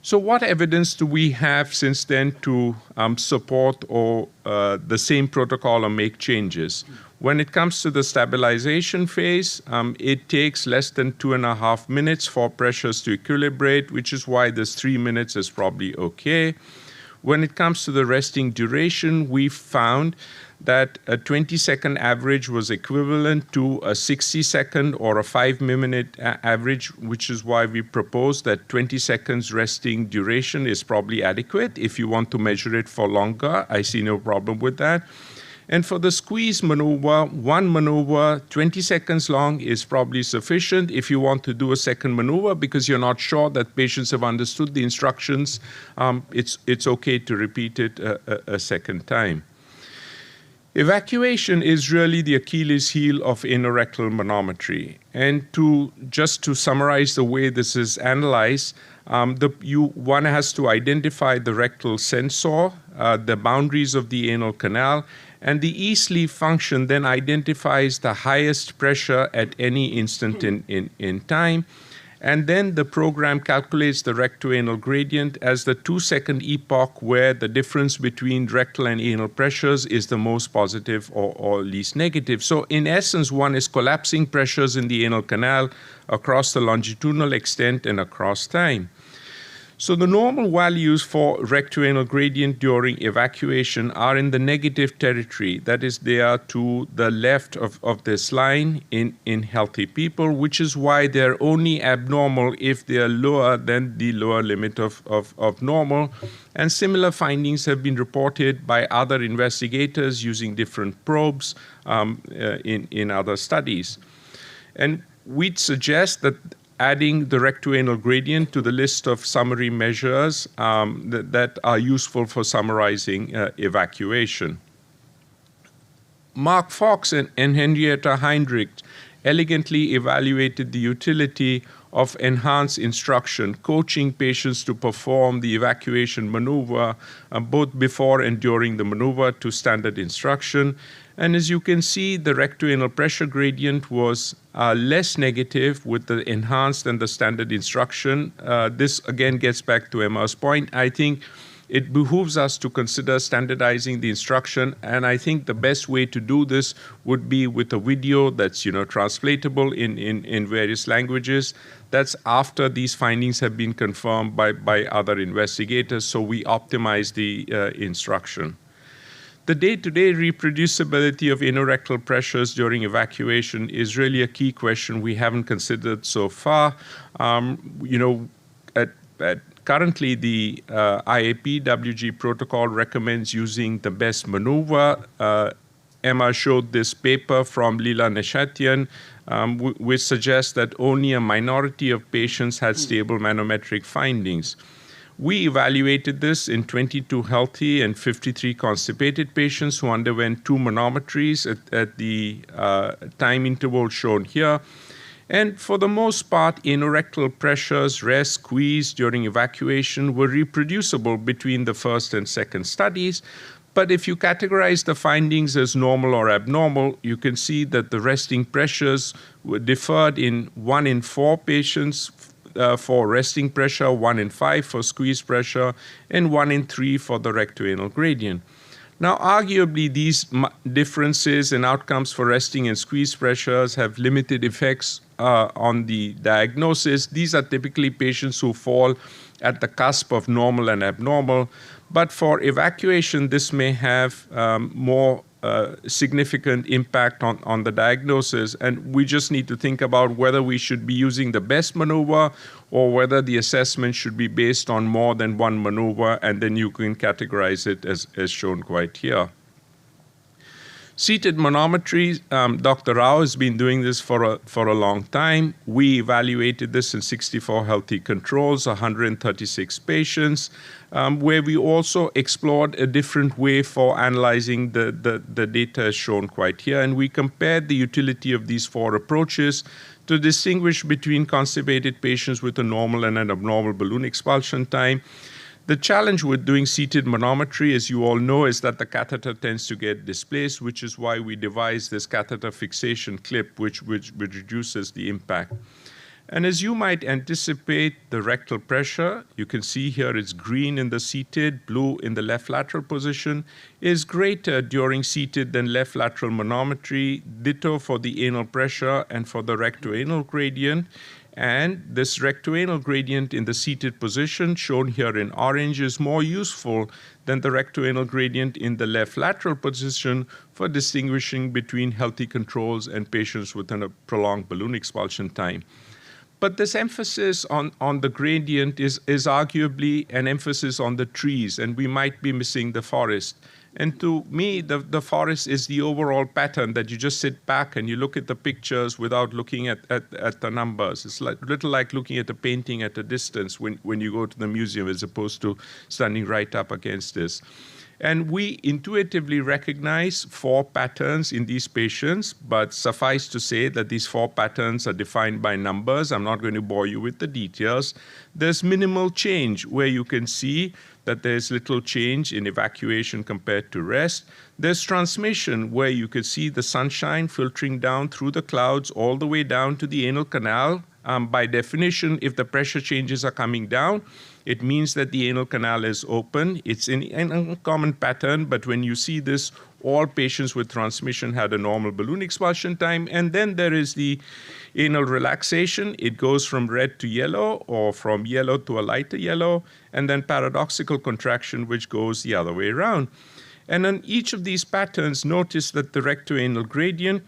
So what evidence do we have since then to support the same protocol or make changes? When it comes to the stabilization phase, it takes less than 2.5 minutes for pressures to equilibrate, which is why this 3 minutes is probably okay. When it comes to the resting duration, we found that a 20-second average was equivalent to a 60-second or a 5-minute average, which is why we propose that 20 seconds resting duration is probably adequate. If you want to measure it for longer, I see no problem with that. And for the squeeze maneuver, 1 maneuver, 20 seconds long is probably sufficient. If you want to do a second maneuver because you're not sure that patients have understood the instructions, it's okay to repeat it a second time. Evacuation is really the Achilles heel of anorectal manometry. And just to summarize the way this is analyzed, one has to identify the rectal sensor, the boundaries of the anal canal, and the E-sleeve function then identifies the highest pressure at any instant in time. And then the program calculates the rectoanal gradient as the 2-second epoch where the difference between rectal and anal pressures is the most positive or least negative. So in essence, one is collapsing pressures in the anal canal across the longitudinal extent and across time. So the normal values for rectoanal gradient during evacuation are in the negative territory. That is, they are to the left of this line in healthy people, which is why they're only abnormal if they are lower than the lower limit of normal. And similar findings have been reported by other investigators using different probes in other studies. And we'd suggest that adding the rectoanal gradient to the list of summary measures that are useful for summarizing evacuation. Mark Fox and Henrietta Heinrich elegantly evaluated the utility of enhanced instruction, coaching patients to perform the evacuation maneuver both before and during the maneuver to standard instruction. And as you can see, the rectoanal pressure gradient was less negative with the enhanced and the standard instruction. This again gets back to Emma's point. I think it behooves us to consider standardizing the instruction, and I think the best way to do this would be with a video that's translatable in various languages. That's after these findings have been confirmed by other investigators, so we optimize the instruction. The day-to-day reproducibility of anorectal pressures during evacuation is really a key question we haven't considered so far. Currently, the IAP-WG protocol recommends using the best maneuver. Emma showed this paper from Leela Neshatian, which suggests that only a minority of patients had stable manometric findings. We evaluated this in 22 healthy and 53 constipated patients who underwent 2 manometries at the time interval shown here. And for the most part, anorectal pressures, rest, squeeze during evacuation were reproducible between the first and second studies. But if you categorize the findings as normal or abnormal, you can see that the resting pressures were differed in 1 in 4 patients for resting pressure, 1 in 5 for squeeze pressure, and 1 in 3 for the rectoanal gradient. Now, arguably, these differences in outcomes for resting and squeeze pressures have limited effects on the diagnosis. These are typically patients who fall at the cusp of normal and abnormal. But for evacuation, this may have more significant impact on the diagnosis. And we just need to think about whether we should be using the best maneuver or whether the assessment should be based on more than one maneuver, and then you can categorize it as shown quite here. Seated manometry, Dr. Rao has been doing this for a long time. We evaluated this in 64 healthy controls, 136 patients, where we also explored a different way for analyzing the data as shown quite here. And we compared the utility of these 4 approaches to distinguish between constipated patients with a normal and an abnormal balloon expulsion time. The challenge with doing seated manometry, as you all know, is that the catheter tends to get displaced, which is why we devised this catheter fixation clip, which reduces the impact. And as you might anticipate, the rectal pressure, you can see here it's green in the seated, blue in the left lateral position, is greater during seated than left lateral manometry, ditto for the anal pressure and for the rectoanal gradient. And this rectoanal gradient in the seated position, shown here in orange, is more useful than the rectoanal gradient in the left lateral position for distinguishing between healthy controls and patients with a prolonged balloon expulsion time. But this emphasis on the gradient is arguably an emphasis on the trees, and we might be missing the forest. And to me, the forest is the overall pattern that you just sit back and you look at the pictures without looking at the numbers. It's a little like looking at a painting at a distance when you go to the museum as opposed to standing right up against this. And we intuitively recognize 4 patterns in these patients, but suffice to say that these 4 patterns are defined by numbers. I'm not going to bore you with the details. There's minimal change where you can see that there's little change in evacuation compared to rest. There's transmission where you could see the sunshine filtering down through the clouds all the way down to the anal canal. By definition, if the pressure changes are coming down, it means that the anal canal is open. It's an uncommon pattern, but when you see this, all patients with transmission had a normal balloon expulsion time. And then there is the anal relaxation. It goes from red to yellow or from yellow to a lighter yellow, and then paradoxical contraction, which goes the other way around. And on each of these patterns, notice that the rectoanal gradient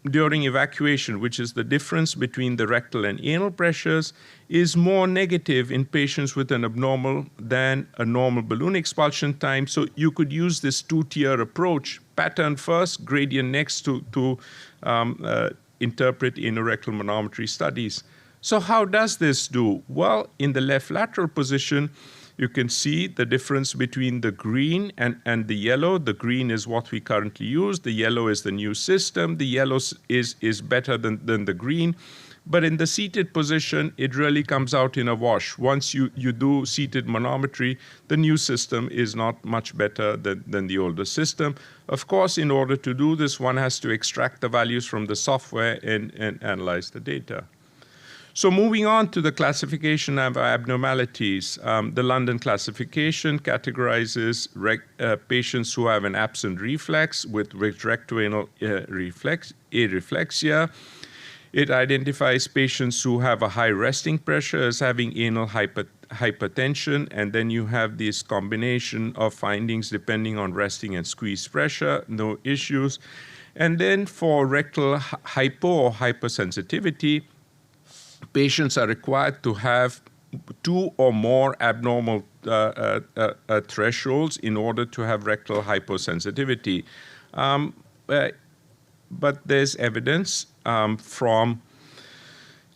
during evacuation, which is the difference between the rectal and anal pressures, is more negative in patients with an abnormal than a normal balloon expulsion time. So you could use this 2-tier approach, pattern first, gradient next, to interpret anorectal manometry studies. So how does this do? Well, in the left lateral position, you can see the difference between the green and the yellow. The green is what we currently use. The yellow is the new system. The yellow is better than the green. But in the seated position, it really comes out in a wash. Once you do seated manometry, the new system is not much better than the older system. Of course, in order to do this, one has to extract the values from the software and analyze the data. So moving on to the classification of abnormalities, the London classification categorizes patients who have an absent reflex with rectoanal areflexia. It identifies patients who have a high resting pressure as having anal hypertension, and then you have this combination of findings depending on resting and squeeze pressure, no issues. And then for rectal hypo or hypersensitivity, patients are required to have 2 or more abnormal thresholds in order to have rectal hyposensitivity. But there's evidence from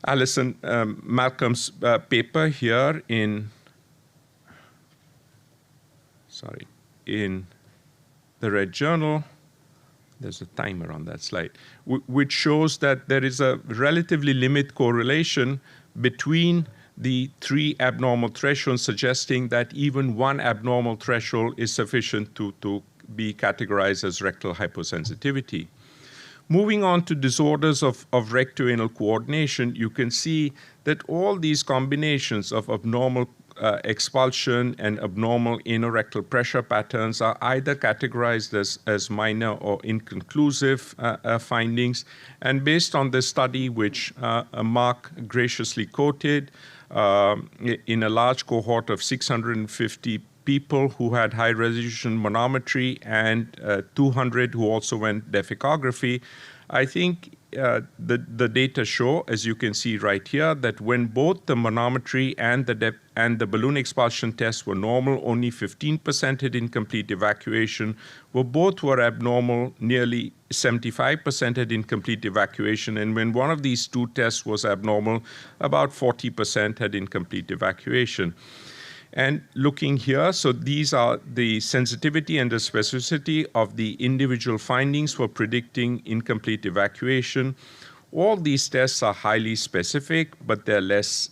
Alison Malcolm's paper here in the Red Journal. There's a timer on that slide, which shows that there is a relatively limited correlation between the 3 abnormal thresholds, suggesting that even 1 abnormal threshold is sufficient to be categorized as rectal hyposensitivity. Moving on to disorders of rectoanal coordination, you can see that all these combinations of abnormal expulsion and abnormal anorectal pressure patterns are either categorized as minor or inconclusive findings. And based on this study, which Mark graciously quoted, in a large cohort of 650 people who had high-resolution manometry and 200 who also went def echography, I think the data show, as you can see right here, that when both the manometry and the balloon expulsion tests were normal, only 15% had incomplete evacuation. Where both were abnormal, nearly 75% had incomplete evacuation. And when one of these two tests was abnormal, about 40% had incomplete evacuation. And looking here, so these are the sensitivity and the specificity of the individual findings for predicting incomplete evacuation. All these tests are highly specific, but they're less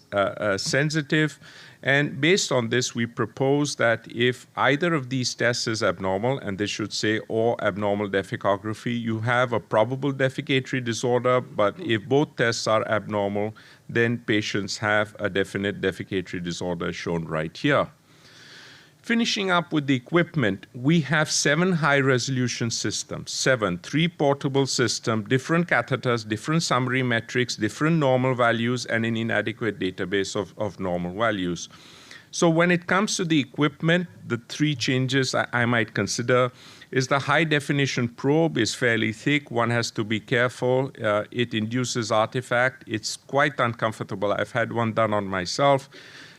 sensitive. And based on this, we propose that if either of these tests is abnormal, and they should say or abnormal def echography, you have a probable defecatory disorder, but if both tests are abnormal, then patients have a definite defecatory disorder shown right here. Finishing up with the equipment, we have 7 high-resolution systems, 3 portable systems, different catheters, different summary metrics, different normal values, and an inadequate database of normal values. So when it comes to the equipment, the 3 changes I might consider is the high-definition probe is fairly thick. One has to be careful. It induces artifact. It's quite uncomfortable. I've had one done on myself.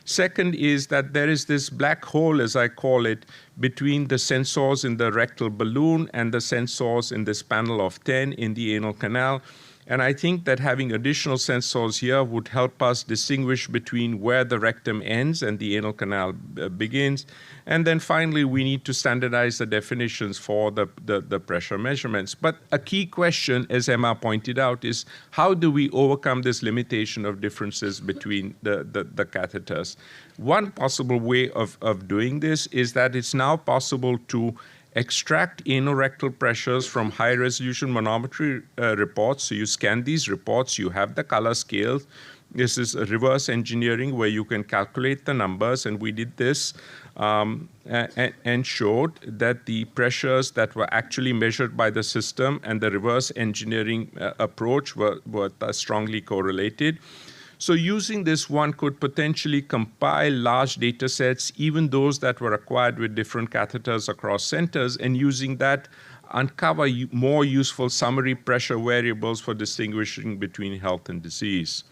Second is that there is this black hole, as I call it, between the sensors in the rectal balloon and the sensors in this panel of 10 in the anal canal. And I think that having additional sensors here would help us distinguish between where the rectum ends and the anal canal begins. And then finally, we need to standardize the definitions for the pressure measurements. But a key question, as Emma pointed out, is how do we overcome this limitation of differences between the catheters? One possible way of doing this is that it's now possible to extract anorectal pressures from high-resolution manometry reports. So you scan these reports, you have the color scales. This is a reverse engineering where you can calculate the numbers, and we did this and showed that the pressures that were actually measured by the system and the reverse engineering approach were strongly correlated. So using this, one could potentially compile large data sets, even those that were acquired with different catheters across centers, and using that, uncover more useful summary pressure variables for distinguishing between health and disease.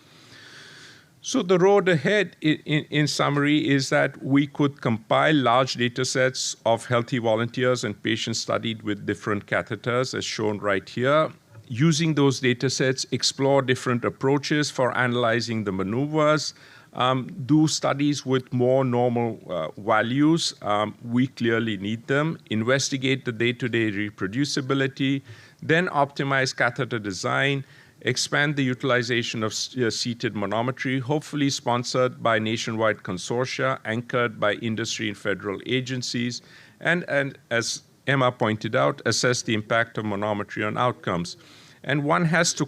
So the road ahead, in summary, is that we could compile large data sets of healthy volunteers and patients studied with different catheters, as shown right here. Using those data sets, explore different approaches for analyzing the maneuvers, do studies with more normal values. We clearly need them. Investigate the day-to-day reproducibility, then optimize catheter design, expand the utilization of seated manometry, hopefully sponsored by nationwide consortia, anchored by industry and federal agencies, and as Emma pointed out, assess the impact of manometry on outcomes. And one has to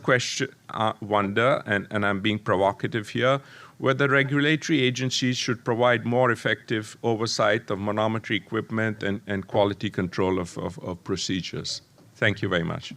wonder, and I'm being provocative here, whether regulatory agencies should provide more effective oversight of manometry equipment and quality control of procedures. Thank you very much.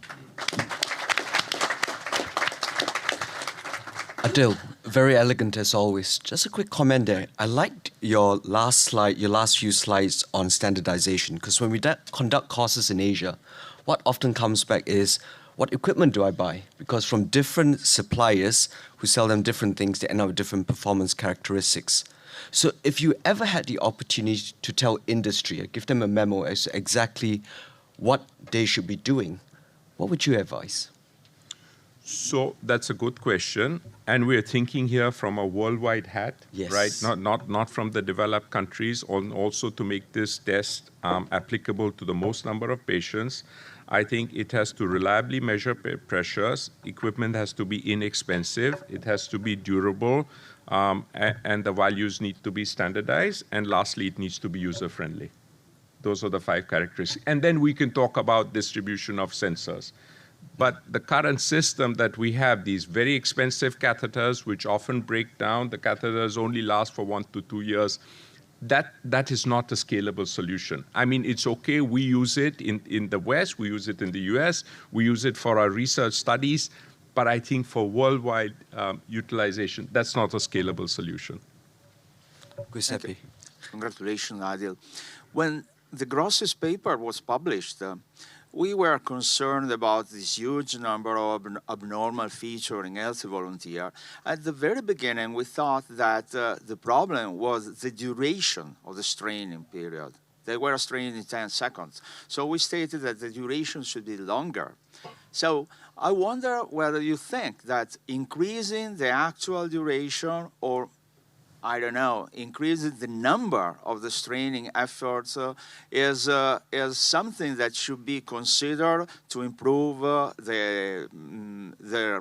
Adil, very elegant as always. Just a quick comment there. I liked your last slide, your last few slides on standardization, because when we conduct courses in Asia, what often comes back is, what equipment do I buy? Because from different suppliers who sell them different things, they end up with different performance characteristics. So if you ever had the opportunity to tell industry, or give them a memo as to exactly what they should be doing, what would you advise? So that's a good question. And we're thinking here from a worldwide hat, yes, right? Not from the developed countries, also to make this test applicable to the most number of patients. I think it has to reliably measure pressures. Equipment has to be inexpensive. It has to be durable. And the values need to be standardized. And lastly, it needs to be user-friendly. Those are the 5 characteristics. And then we can talk about distribution of sensors. But the current system that we have, these very expensive catheters, which often break down, the catheters only last for 1 to 2 years, that is not a scalable solution. I mean, it's okay, we use it in the West, we use it in the US, we use it for our research studies, but I think for worldwide utilization, that's not a scalable solution. Giuseppe. Congratulations, Adil. When the Grosses paper was published, we were concerned about this huge number of abnormal features in healthy volunteer. At the very beginning, we thought that the problem was the duration of the straining period. They were strained in 10 seconds. So we stated that the duration should be longer. So I wonder whether you think that increasing the actual duration, or I don't know, increasing the number of the straining efforts is something that should be considered to improve the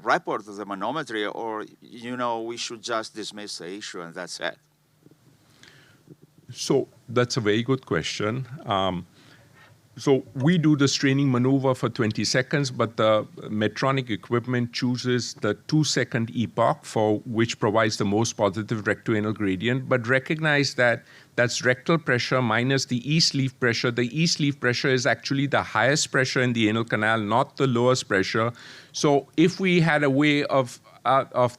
report of the manometry, or, you know, we should just dismiss the issue and that's it. So that's a very good question. So we do the straining maneuver for 20 seconds, but the Medtronic equipment chooses the 2-second epoch for which provides the most positive rectoanal gradient. But recognize that that's rectal pressure minus the E-sleeve pressure. The E-sleeve pressure is actually the highest pressure in the anal canal, not the lowest pressure. So if we had a way of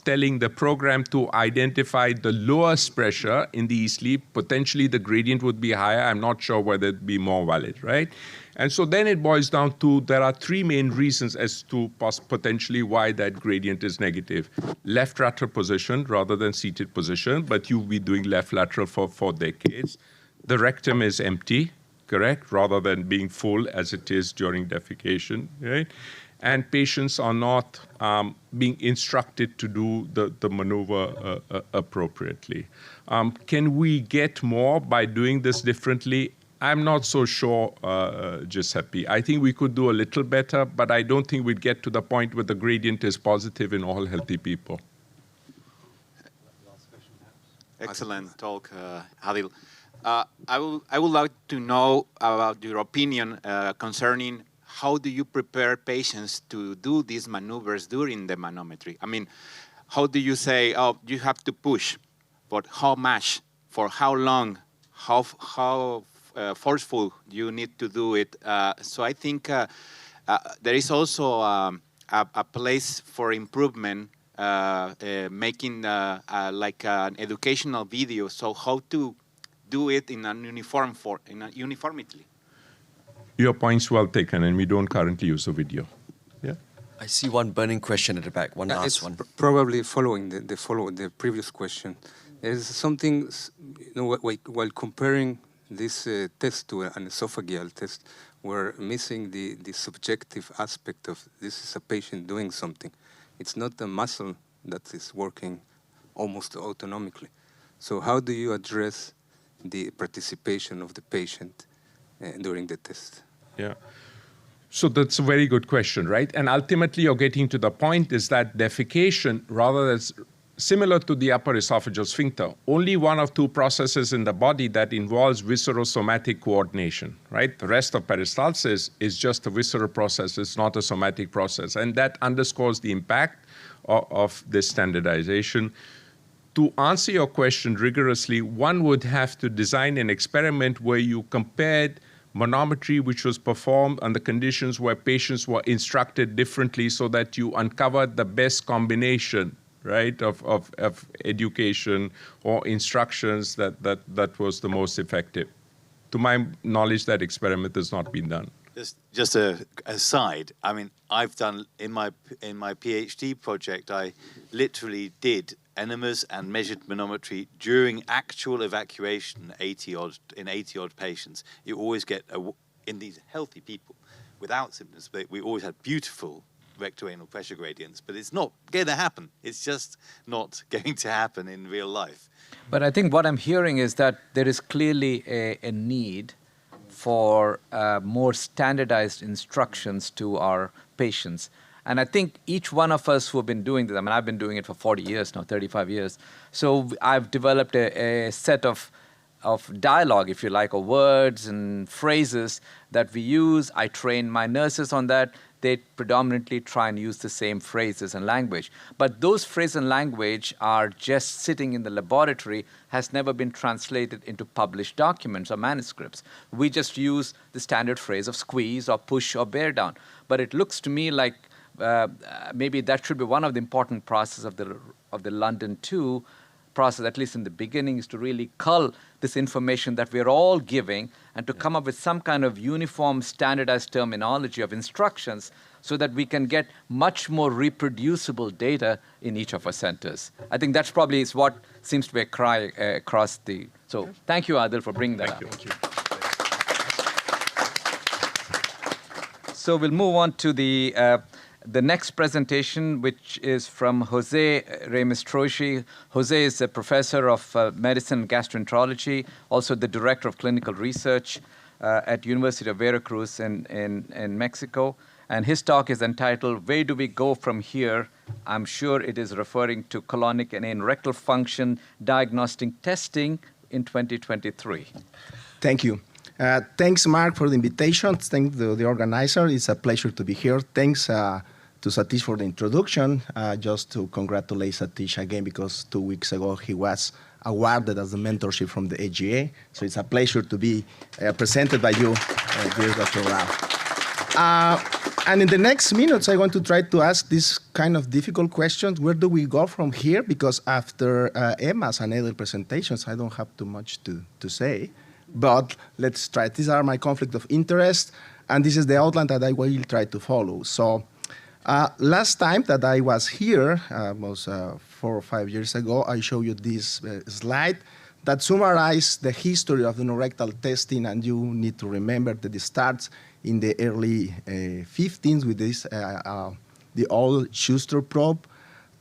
telling the program to identify the lowest pressure in the E-sleeve, potentially the gradient would be higher. I'm not sure whether it'd be more valid, right? And so then it boils down to, there are 3 main reasons as to potentially why that gradient is negative. Left lateral position rather than seated position, but you'll be doing left lateral for decades. The rectum is empty, correct, rather than being full as it is during defecation, right? And patients are not being instructed to do the maneuver appropriately. Can we get more by doing this differently? I'm not so sure, Giuseppe. I think we could do a little better, but I don't think we'd get to the point where the gradient is positive in all healthy people. Excellent talk, Adil. I would like to know about your opinion concerning how do you prepare patients to do these maneuvers during the manometry? I mean, how do you say, oh, you have to push, but how much, for how long, how forceful you need to do it? So I think there is also a place for improvement, making like an educational video, so how to do it in an uniformity. Your point's well taken, and we don't currently use a video. Yeah. I see one burning question at the back, one last one. Probably following the previous question. There's something, you know, while comparing this test to an esophageal test, we're missing the subjective aspect of this is a patient doing something. It's not the muscle that is working almost autonomically. So how do you address the participation of the patient during the test? Yeah. So that's a very good question, right? And ultimately, you're getting to the point is that defecation, rather than similar to the upper esophageal sphincter, only 1 of 2 processes in the body that involves viscerosomatic coordination, right? The rest of peristalsis is just a visceral process. It's not a somatic process. And that underscores the impact of this standardization. To answer your question rigorously, one would have to design an experiment where you compared manometry which was performed under conditions where patients were instructed differently so that you uncovered the best combination, right, of education or instructions that was the most effective. To my knowledge, that experiment has not been done. Just a aside, I mean, I've done, in my PhD project, I literally did enemas and measured manometry during actual evacuation in 80 odd patients. You always get, in these healthy people without symptoms, but we always had beautiful rectoanal pressure gradients, but it's not going to happen. It's just not going to happen in real life. But I think what I'm hearing is that there is clearly a need for more standardized instructions to our patients. And I think each one of us who have been doing this, I mean, I've been doing it for 40 years now, 35 years. So I've developed a set of dialogue, if you like, or words and phrases that we use. I train my nurses on that. they predominantly try and use the same phrases and language. But those phrases and language are just sitting in the laboratory, has never been translated into published documents or manuscripts. We just use the standard phrase of squeeze or push or bear down. But it looks to me like maybe that should be one of the important processes of the London II process, at least in the beginning, is to really cull this information that we're all giving and to come up with some kind of uniform, standardized terminology of instructions so that we can get much more reproducible data in each of our centers. I think that's probably is what seems to be a cry across the... So thank you, Adil, for bringing that up. Thank you. So we'll move on to the next presentation, which is from José Remes-Troche. José is a professor of medicine and gastroenterology, also the director of clinical research at University of Veracruz in Mexico. And his talk is entitled, Where Do We Go From Here? I'm sure it is referring to colonic and anorectal function diagnostic testing in 2023. Thank you. Thanks, Mark, for the invitation. Thanks to the organizer. It's a pleasure to be here. Thanks to Satish for the introduction. Just to congratulate Satish again, because 2 weeks ago he was awarded as the mentorship from the AGA. So it's a pleasure to be presented by you, dear Dr. Rao. And in the next minutes, I want to try to ask this kind of difficult questions. Where do we go from here? Because after Emma's and Adil presentations, I don't have too much to say. But let's try. These are my conflict of interest, and this is the outline that I will try to follow. So last time that I was here, was 4 or 5 years ago, I showed you this slide that summarized the history of the anorectal testing, and you need to remember that it starts in the early 15s with this, the old Schuster probe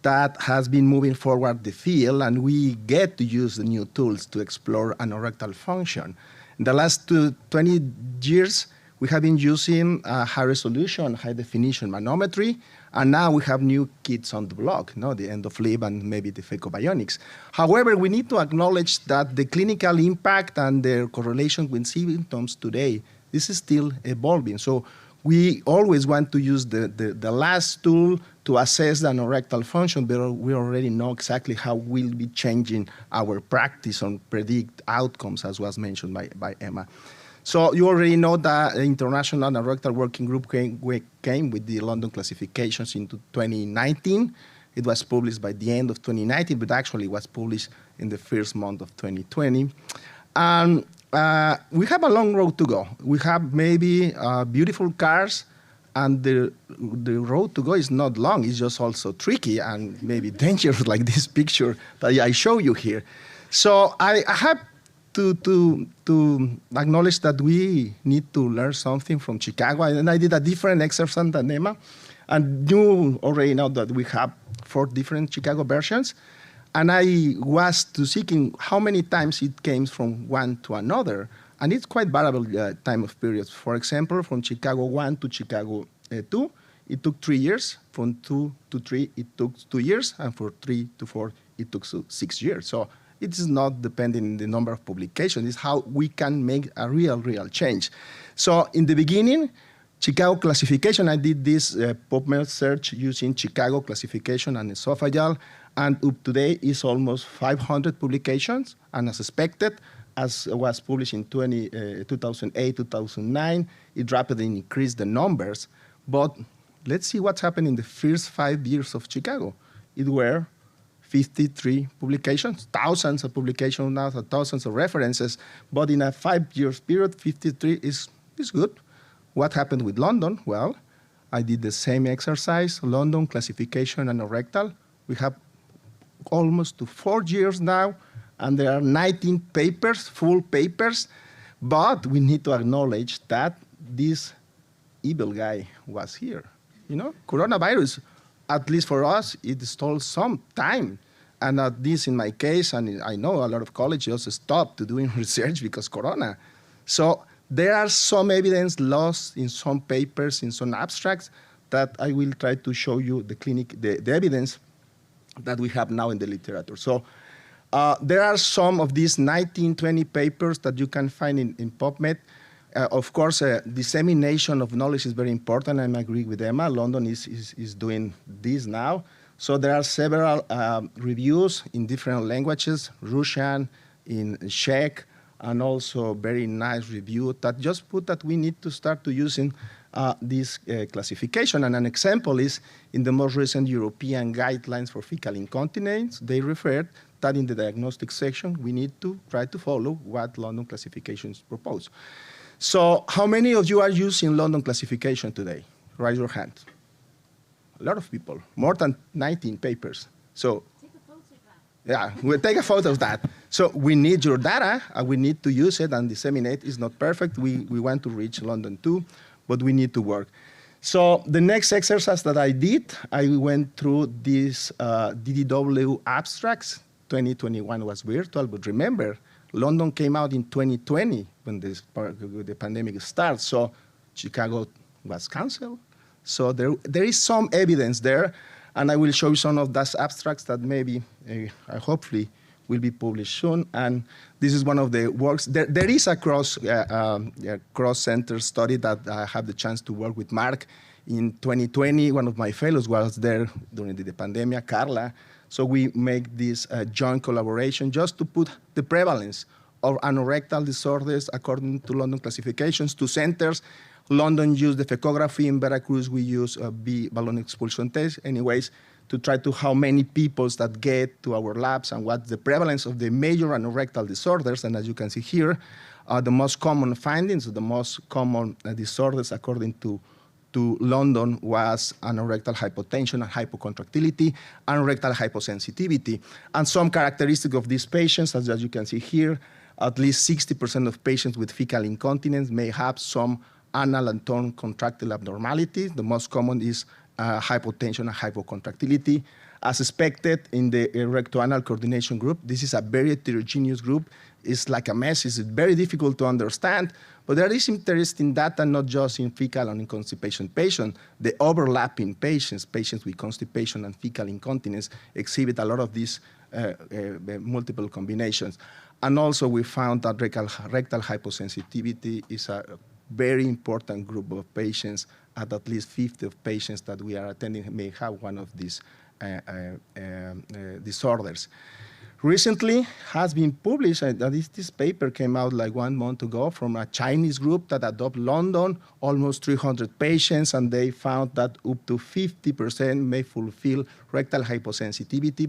that has been moving forward the field, and we get to use the new tools to explore anorectal function. In the last 20 years, we have been using high-resolution, high-definition manometry, and now we have new kits on the block, the end-of-lib and maybe the phacobionics. However, we need to acknowledge that the clinical impact and their correlation with symptoms today, this is still evolving. So we always want to use the last tool to assess the anorectal function, but we already know exactly how we'll be changing our practice and predict outcomes, as was mentioned by Emma. So you already know that the International Anorectal Working Group came with the London classifications into 2019. It was published by the end of 2019, but actually was published in the first month of 2020. And we have a long road to go. We have maybe beautiful cars, and the road to go is not long. It's just also tricky and maybe dangerous, like this picture that I show you here. So I have to acknowledge that we need to learn something from Chicago. And I did a different exercise than Emma. And you already know that we have 4 different Chicago versions. And I was seeking how many times it came from one to another. And it's quite variable time of periods. For example, from Chicago 1 to Chicago 2, it took 3 years. From 2 to 3, it took 2 years. And from 3 to 4, it took 6 years. So it is not depending on the number of publications. It's how we can make a real change. So in the beginning, Chicago classification, I did this PubMed search using Chicago classification and esophageal, and up to date is almost 500 publications, and as expected, as was published in 2008, 2009, it rapidly increased the numbers. But let's see what's happened in the first 5 years of Chicago. It were 53 publications, thousands of publications now, thousands of references, but in a 5 years period, 53 is good. What happened with London? Well, I did the same exercise, London classification and anorectal. We have almost to 4 years now, and there are 19 papers, full papers, but we need to acknowledge that this evil guy was here. Coronavirus, at least for us, it stole some time. And at least in my case, and I know a lot of colleges just stopped doing research because Corona. So there are some evidence lost in some papers, in some abstracts, that I will try to show you the evidence that we have now in the literature. So there are some of these 19, 20 papers that you can find in PubMed. of course, dissemination of knowledge is very important, and I agree with Emma. London is doing this now. So there are several reviews in different languages, Russian, in Czech, and also very nice review that just put that we need to start to using this classification. And an example is in the most recent European guidelines for fecal incontinence, they referred that in the diagnostic section, we need to try to follow what London classifications propose. So how many of you are using London classification today? Raise your hand. A lot of people, more than 19 papers. So Take a photo of that. yeah, we'll take a photo of that. So we need your data, and we need to use it and disseminate. It's not perfect. We want to reach London too, but we need to work. So the next exercise that I did, I went through these DDW abstracts. 2021 was virtual, but remember, London came out in 2020 when the pandemic started, so Chicago was canceled. So there is some evidence there, and I will show you some of those abstracts that maybe, hopefully, will be published soon. And this is one of the works. There is a cross-center study that I had the chance to work with Mark in 2020. One of my fellows was there during the pandemic, Carla. So we make this joint collaboration just to put the prevalence of anorectal disorders according to London classifications to centers. London used the fecography. In Veracruz, we use balloon expulsion test. Anyways, to try to how many people that get to our labs and what's the prevalence of the major anorectal disorders. And as you can see here, the most common findings, the most common disorders according to London was anorectal hypotension and hypocontractility, anorectal hyposensitivity. And some characteristic of these patients, as you can see here, at least 60% of patients with fecal incontinence may have some anal and tongue contractile abnormalities. The most common is hypotension and hypocontractility. As expected in the rectoanal coordination group, this is a very heterogeneous group. It's like a mess. It's very difficult to understand, but there is interesting data not just in fecal and in constipation patients. The overlapping patients with constipation and fecal incontinence exhibit a lot of these multiple combinations. And also we found that rectal hyposensitivity is a very important group of patients. At least 50 of patients that we are attending may have one of these disorders. Recently has been published, this paper came out like 1 month ago from a Chinese group that adopted London, almost 300 patients, and they found that up to 50% may fulfill rectal hyposensitivity,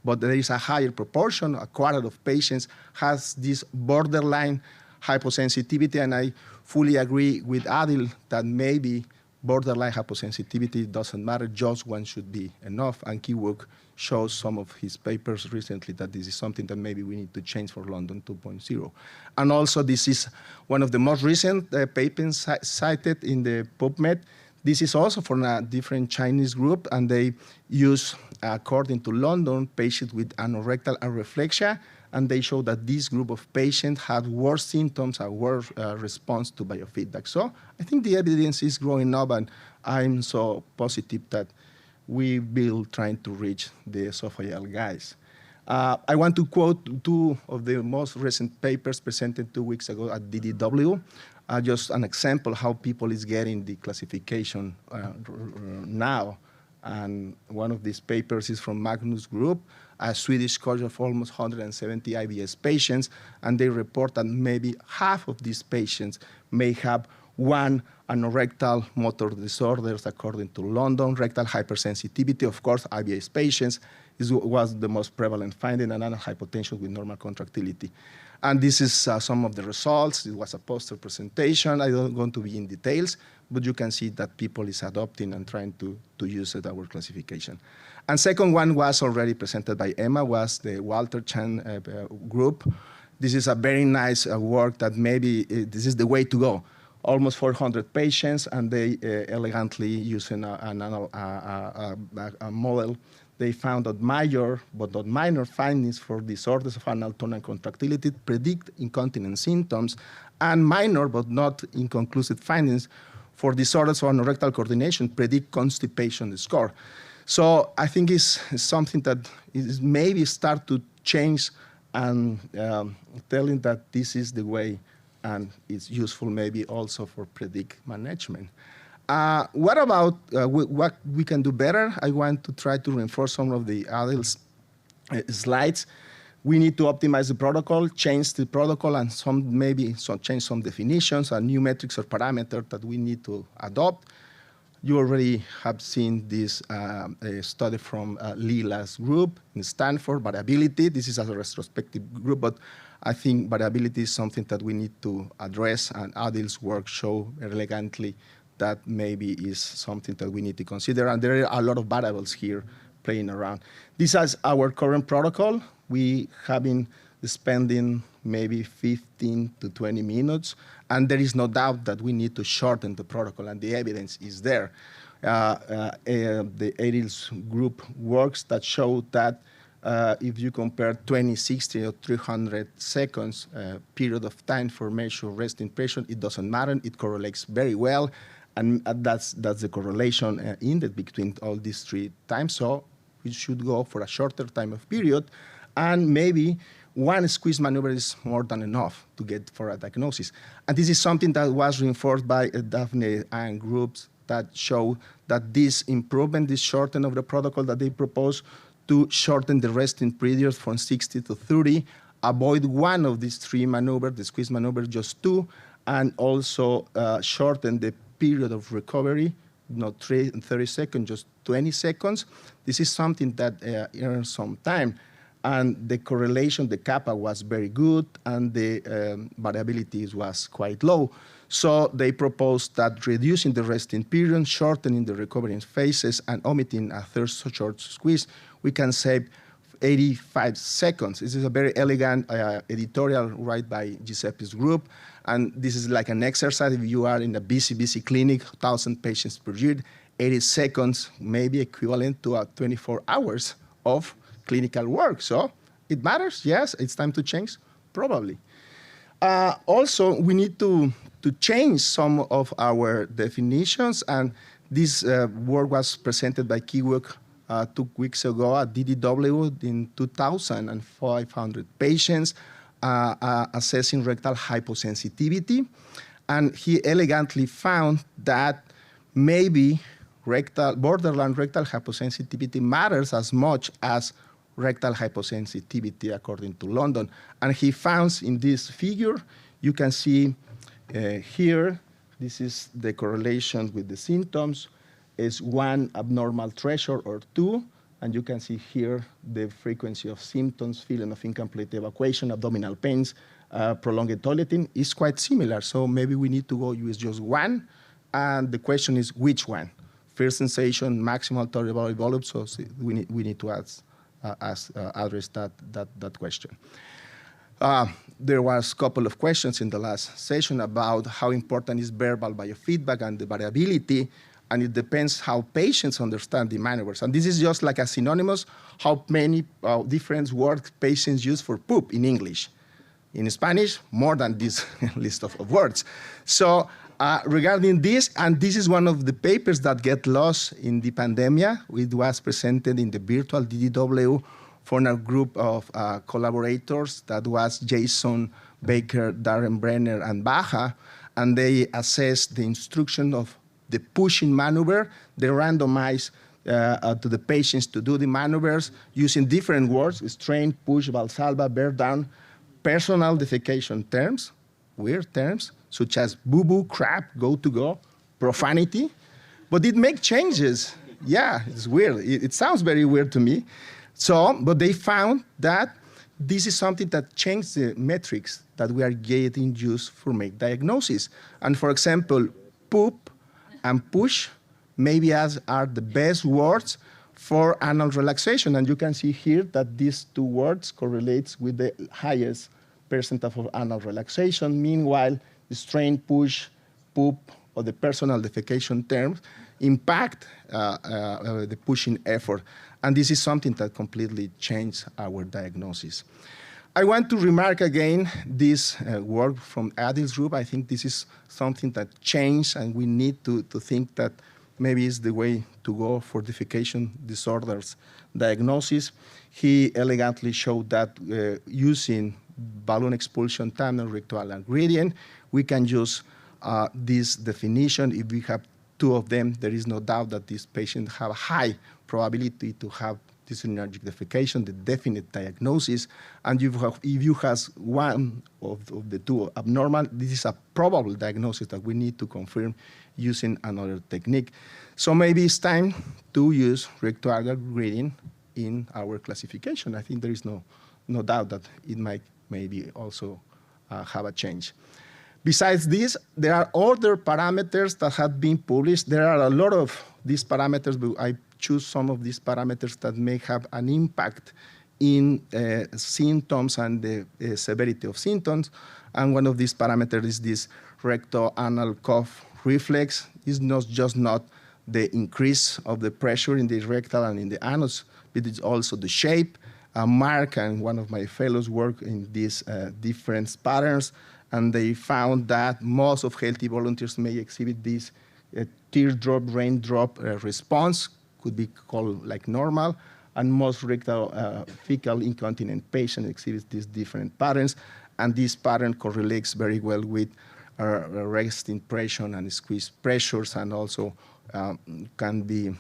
but there is a higher proportion, a quarter of patients has this borderline hyposensitivity, and I fully agree with Adil that maybe borderline hyposensitivity doesn't matter, just one should be enough. And Kiwook shows some of his papers recently that this is something that maybe we need to change for London 2.0. And also this is one of the most recent papers cited in the PubMed. This is also from a different Chinese group, and they use, according to London, patients with anorectal areflexia, and they show that this group of patients had worse symptoms and worse response to biofeedback. So I think the evidence is growing up, and I'm so positive that we will try to reach the esophageal guys. I want to quote 2 of the most recent papers presented 2 weeks ago at DDW. Just an example how people is getting the classification now. And one of these papers is from Magnus Group, a Swedish cohort of almost 170 IBS patients, and they report that maybe half of these patients may have one anorectal motor disorders according to London. Rectal hypersensitivity, of course, IBS patients was the most prevalent finding, and anal hypotension with normal contractility. And this is some of the results. It was a poster presentation. I don't want to be in details, but you can see that people is adopting and trying to use it, our classification. And second one was already presented by Emma, was the Walter Chan group. This is a very nice work that maybe this is the way to go. Almost 400 patients, and they elegantly using a model. They found that major but not minor findings for disorders of anal tone and contractility predict incontinence symptoms, and minor but not inconclusive findings for disorders of anorectal coordination predict constipation score. So I think it's something that is maybe start to change and telling that this is the way and it's useful maybe also for predict management. What about what we can do better? I want to try to reinforce some of the Adil's slides. We need to optimize the protocol, change the protocol, and change some definitions and new metrics or parameters that we need to adopt. You already have seen this study from Lila's group in Stanford, variability. This is a retrospective group, but I think variability is something that we need to address, and Adil's work show elegantly that maybe is something that we need to consider. And there are a lot of variables here playing around. This is our current protocol. We have been spending maybe 15 to 20 minutes, and there is no doubt that we need to shorten the protocol, and the evidence is there. The Adil's group works that show that if you compare 2060 or 300 seconds period of time for measure resting patient, it doesn't matter. It correlates very well, and that's the correlation index between all these three times. So we should go for a shorter time of period, and maybe one squeeze maneuver is more than enough to get for a diagnosis. And this is something that was reinforced by Daphne and groups that show that this improvement, this shortening of the protocol that they propose to shorten the resting period from 60 to 30, avoid one of these three maneuvers, the squeeze maneuver, just two, and also shorten the period of recovery, not 30 seconds, just 20 seconds. This is something that earns some time. And the correlation, the kappa was very good, and the variability was quite low. So they proposed that reducing the resting period, shortening the recovery phases, and omitting a third short squeeze, we can save 85 seconds. This is a very elegant editorial right by Giuseppe's group. And this is like an exercise. If you are in a busy clinic, 1,000 patients per year, 80 seconds may be equivalent to 24 hours of clinical work. So it matters, yes. It's time to change, probably. Also, we need to change some of our definitions, and this work was presented by Kiwook 2 weeks ago at DDW in 2,500 patients assessing rectal hyposensitivity. And he elegantly found that maybe borderline rectal hyposensitivity matters as much as rectal hyposensitivity, according to London. And he found in this figure, you can see here, this is the correlation with the symptoms, is one abnormal threshold or two, and you can see here the frequency of symptoms, feeling of incomplete evacuation, abdominal pains, prolonged toileting is quite similar. So maybe we need to go use just one, and the question is which one? First sensation, maximal tolerable volume, so we need to address that question. There was a couple of questions in the last session about how important is verbal biofeedback and the variability, and it depends how patients understand the maneuvers. And this is just like a synonymous, how many different words patients use for poop in English. In Spanish, more than this list of words. So regarding this, and this is one of the papers that get lost in the pandemic. It was presented in the virtual DDW for a group of collaborators that was Jason Baker, Darren Brenner, and Baja, and they assessed the instruction of the pushing maneuver. They randomized to the patients to do the maneuvers using different words: strain, push, valsalva, bear down, personal defecation terms, weird terms, such as boo-boo, crap, go-to-go, profanity. But it makes changes. Yeah, it's weird. It sounds very weird to me. But they found that this is something that changed the metrics that we are getting used for make diagnosis. And for example, poop and push maybe are the best words for anal relaxation. And you can see here that these two words correlates with the highest percentage of anal relaxation. Meanwhile, the strain, push, poop, or the personal defecation terms impact the pushing effort. And this is something that completely changed our diagnosis. I want to remark again this work from Adil's group. I think this is something that changed, and we need to think that maybe it's the way to go for defecation disorders diagnosis. He elegantly showed that using balloon expulsion time and rectal anal gradient. We can use this definition. If we have two of them, there is no doubt that these patients have a high probability to have dysynergic defecation, the definite diagnosis. And if you have one of the two abnormal, this is a probable diagnosis that we need to confirm using another technique. So maybe it's time to use rectal anal gradient in our classification. I think there is no doubt that it might maybe also have a change. Besides this, there are other parameters that have been published. There are a lot of these parameters, but I choose some of these parameters that may have an impact in symptoms and the severity of symptoms. And one of these parameters is this recto-anal cough reflex. It's not the increase of the pressure in the rectal and in the anus, but it's also the shape. Mark and one of my fellows work in these different patterns, and they found that most of healthy volunteers may exhibit this teardrop, raindrop response, could be called like normal, and most rectal fecal incontinent patients exhibit these different patterns, and this pattern correlates very well with resting pressure and squeeze pressures, and also can be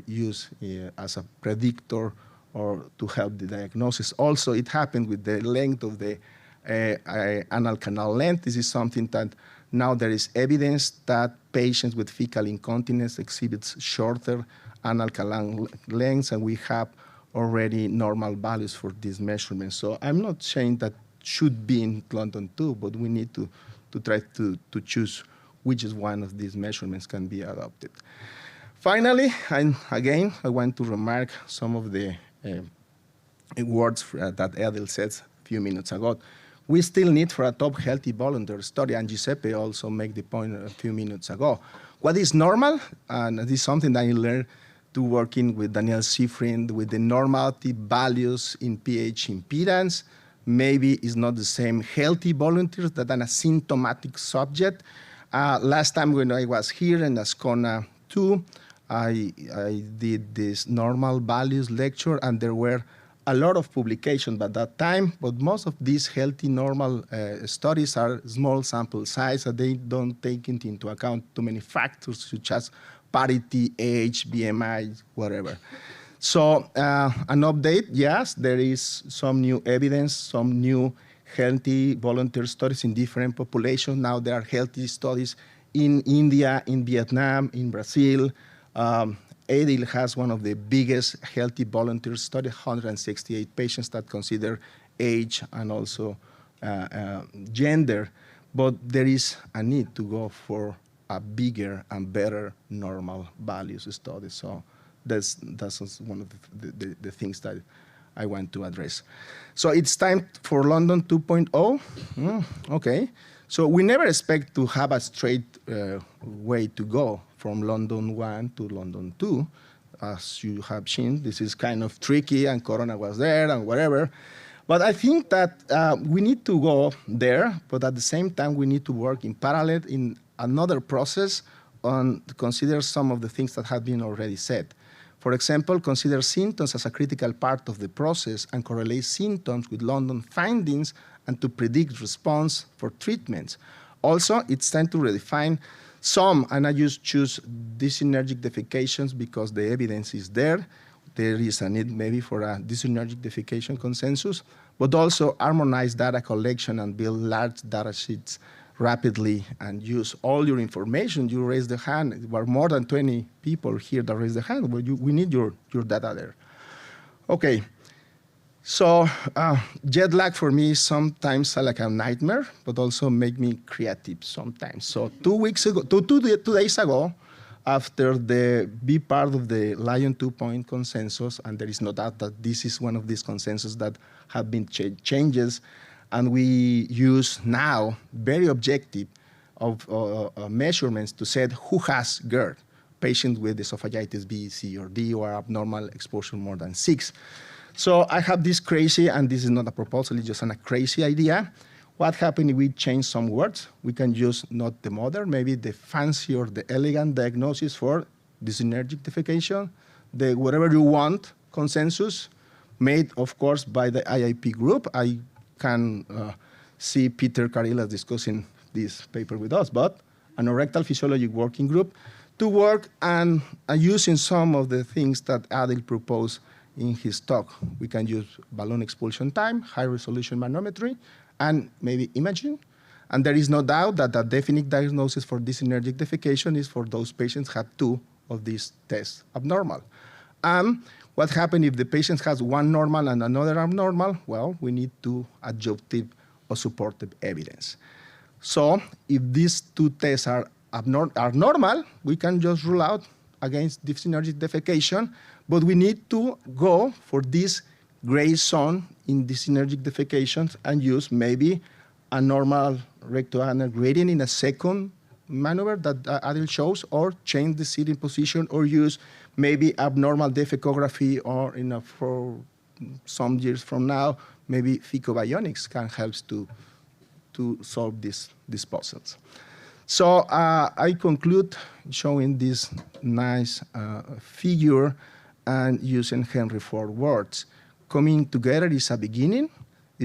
used as a predictor or to help the diagnosis. Also, it happened with the length of the anal canal length. This is something that now there is evidence that patients with fecal incontinence exhibits shorter anal canal lengths, and we have already normal values for these measurements. So I'm not saying that should be in London too, but we need to try to choose which is one of these measurements can be adopted. Finally, and again, I want to remark some of the words that Adil said a few minutes ago. We still need for a top healthy volunteer study, and Giuseppe also made the point a few minutes ago. What is normal? And this is something that I learned to working with Daniel Sifrin, with the normality values in pH impedance. Maybe it's not the same healthy volunteers than a symptomatic subject. Last time when I was here in Ascona II, I did this normal values lecture, and there were a lot of publications at that time, but most of these healthy normal studies are small sample size, and they don't take into account too many factors such as parity, age, BMI, whatever. So an update, yes, there is some new evidence, some new healthy volunteer studies in different populations. Now there are healthy studies in India, in Vietnam, in Brazil. Adil has one of the biggest healthy volunteer studies, 168 patients that consider age and also gender. But there is a need to go for a bigger and better normal values study. So that's one of the things that I want to address. So it's time for London 2.0. Okay. So we never expect to have a straight way to go from London 1 to London 2. As you have seen, this is kind of tricky, and Corona was there and whatever. But I think that we need to go there, but at the same time, we need to work in parallel in another process on to consider some of the things that have been already said. For example, consider symptoms as a critical part of the process and correlate symptoms with London findings and to predict response for treatments. Also, it's time to redefine some, and I just choose dysynergic defecations because the evidence is there. There is a need maybe for a dysynergic defecation consensus, but also harmonize data collection and build large data sheets rapidly and use all your information. You raise the hand. There were more than 20 people here that raised the hand. Well, we need your data there. Okay. So jet lag for me is sometimes like a nightmare, but also make me creative sometimes. So 2 days ago, after the be part of the Lion 2-point consensus, and there is no doubt that this is one of these consensus that have been changes, and we use now very objective of measurements to say who has GERD, patients with esophagitis B, C, or D, or abnormal exposure more than 6. So I have this crazy, and this is not a proposal, it's just a crazy idea. What happens if we change some words? We can use not the modern, maybe the fancy or the elegant diagnosis for dysynergic defecation, the whatever you want consensus, made, of course, by the IIP group. I can see Peter Carilla discussing this paper with us, but anorectal physiology working group to work and using some of the things that Adil proposed in his talk. We can use balloon expulsion time, high-resolution manometry, and maybe imaging. And there is no doubt that the definite diagnosis for dysynergic defecation is for those patients who have 2 of these tests abnormal. What happens if the patient has one normal and another abnormal? Well, we need to adjunctive or supportive evidence. So if these 2 tests are normal, we can just rule out against dysynergic defecation, but we need to go for this gray zone in dysynergic defecation and use maybe a normal rectoanal gradient in a second maneuver that Adil shows, or change the seating position, or use maybe abnormal defecography, or for some years from now, maybe fecobionics can help to solve these puzzles. So I conclude showing this nice figure and using Henry Ford words. Coming together is a beginning,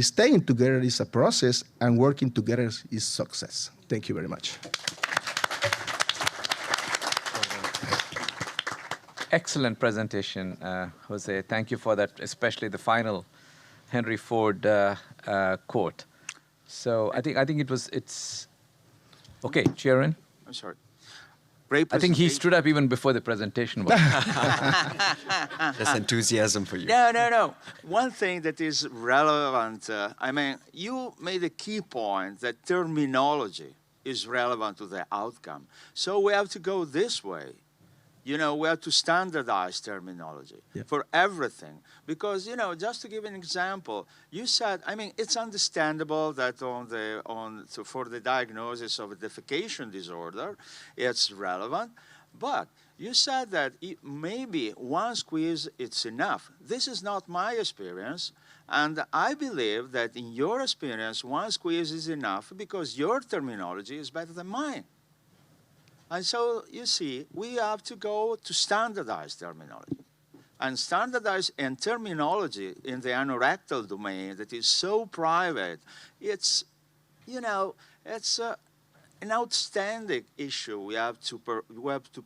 staying together is a process, and working together is success. Thank you very much. Excellent presentation, Jose. Thank you for that, especially the final Henry Ford quote. So I think it's okay. Sharon. I'm sorry. I think he stood up even before the presentation was. Just enthusiasm for you. No. One thing that is relevant, you made a key point that terminology is relevant to the outcome. So we have to go this way. We have to standardize terminology for everything. Because, just to give an example, you said, it's understandable that for the diagnosis of a defecation disorder, it's relevant. But you said that maybe one squeeze, it's enough. This is not my experience. And I believe that in your experience, one squeeze is enough because your terminology is better than mine. And so, you see, we have to go to standardized terminology. And standardized terminology in the anorectal domain that is so private, it's, it's an outstanding issue we have to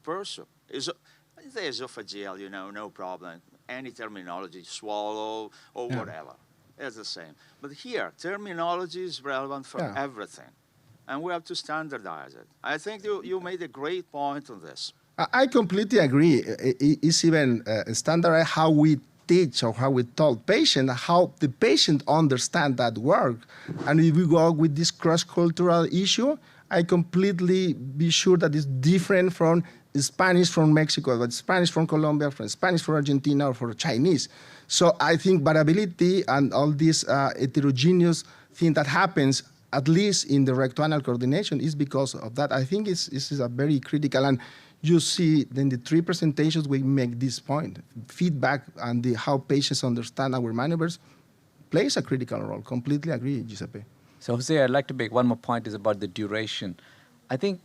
pursue. The esophageal, no problem. Any terminology, swallow or whatever, it's the same. But here, terminology is relevant for everything. And we have to standardize it. I think you made a great point on this. I completely agree. It's even standardized how we teach or how we tell patient, how the patient understand that work. And if we go with this cross-cultural issue, I completely be sure that it's different from Spanish from Mexico, but Spanish from Colombia, from Spanish from Argentina, or for Chinese. So I think variability and all this heterogeneous thing that happens, at least in the rectoanal coordination, is because of that. I think this is a very critical, and you see in the 3 presentations we make this point. Feedback and how patients understand our maneuvers plays a critical role. Completely agree, Giuseppe. So Jose, I'd like to make one more point is about the duration. I think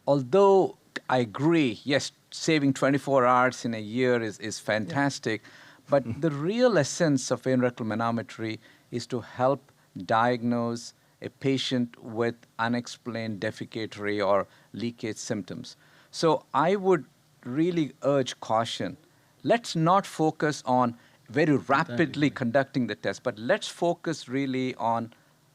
although I agree, yes, saving 24 hours in a year is fantastic, but the real essence of anorectal manometry is to help diagnose a patient with unexplained defecatory or leakage symptoms. So I would really urge caution. Let's not focus on very rapidly conducting the test, but let's focus really on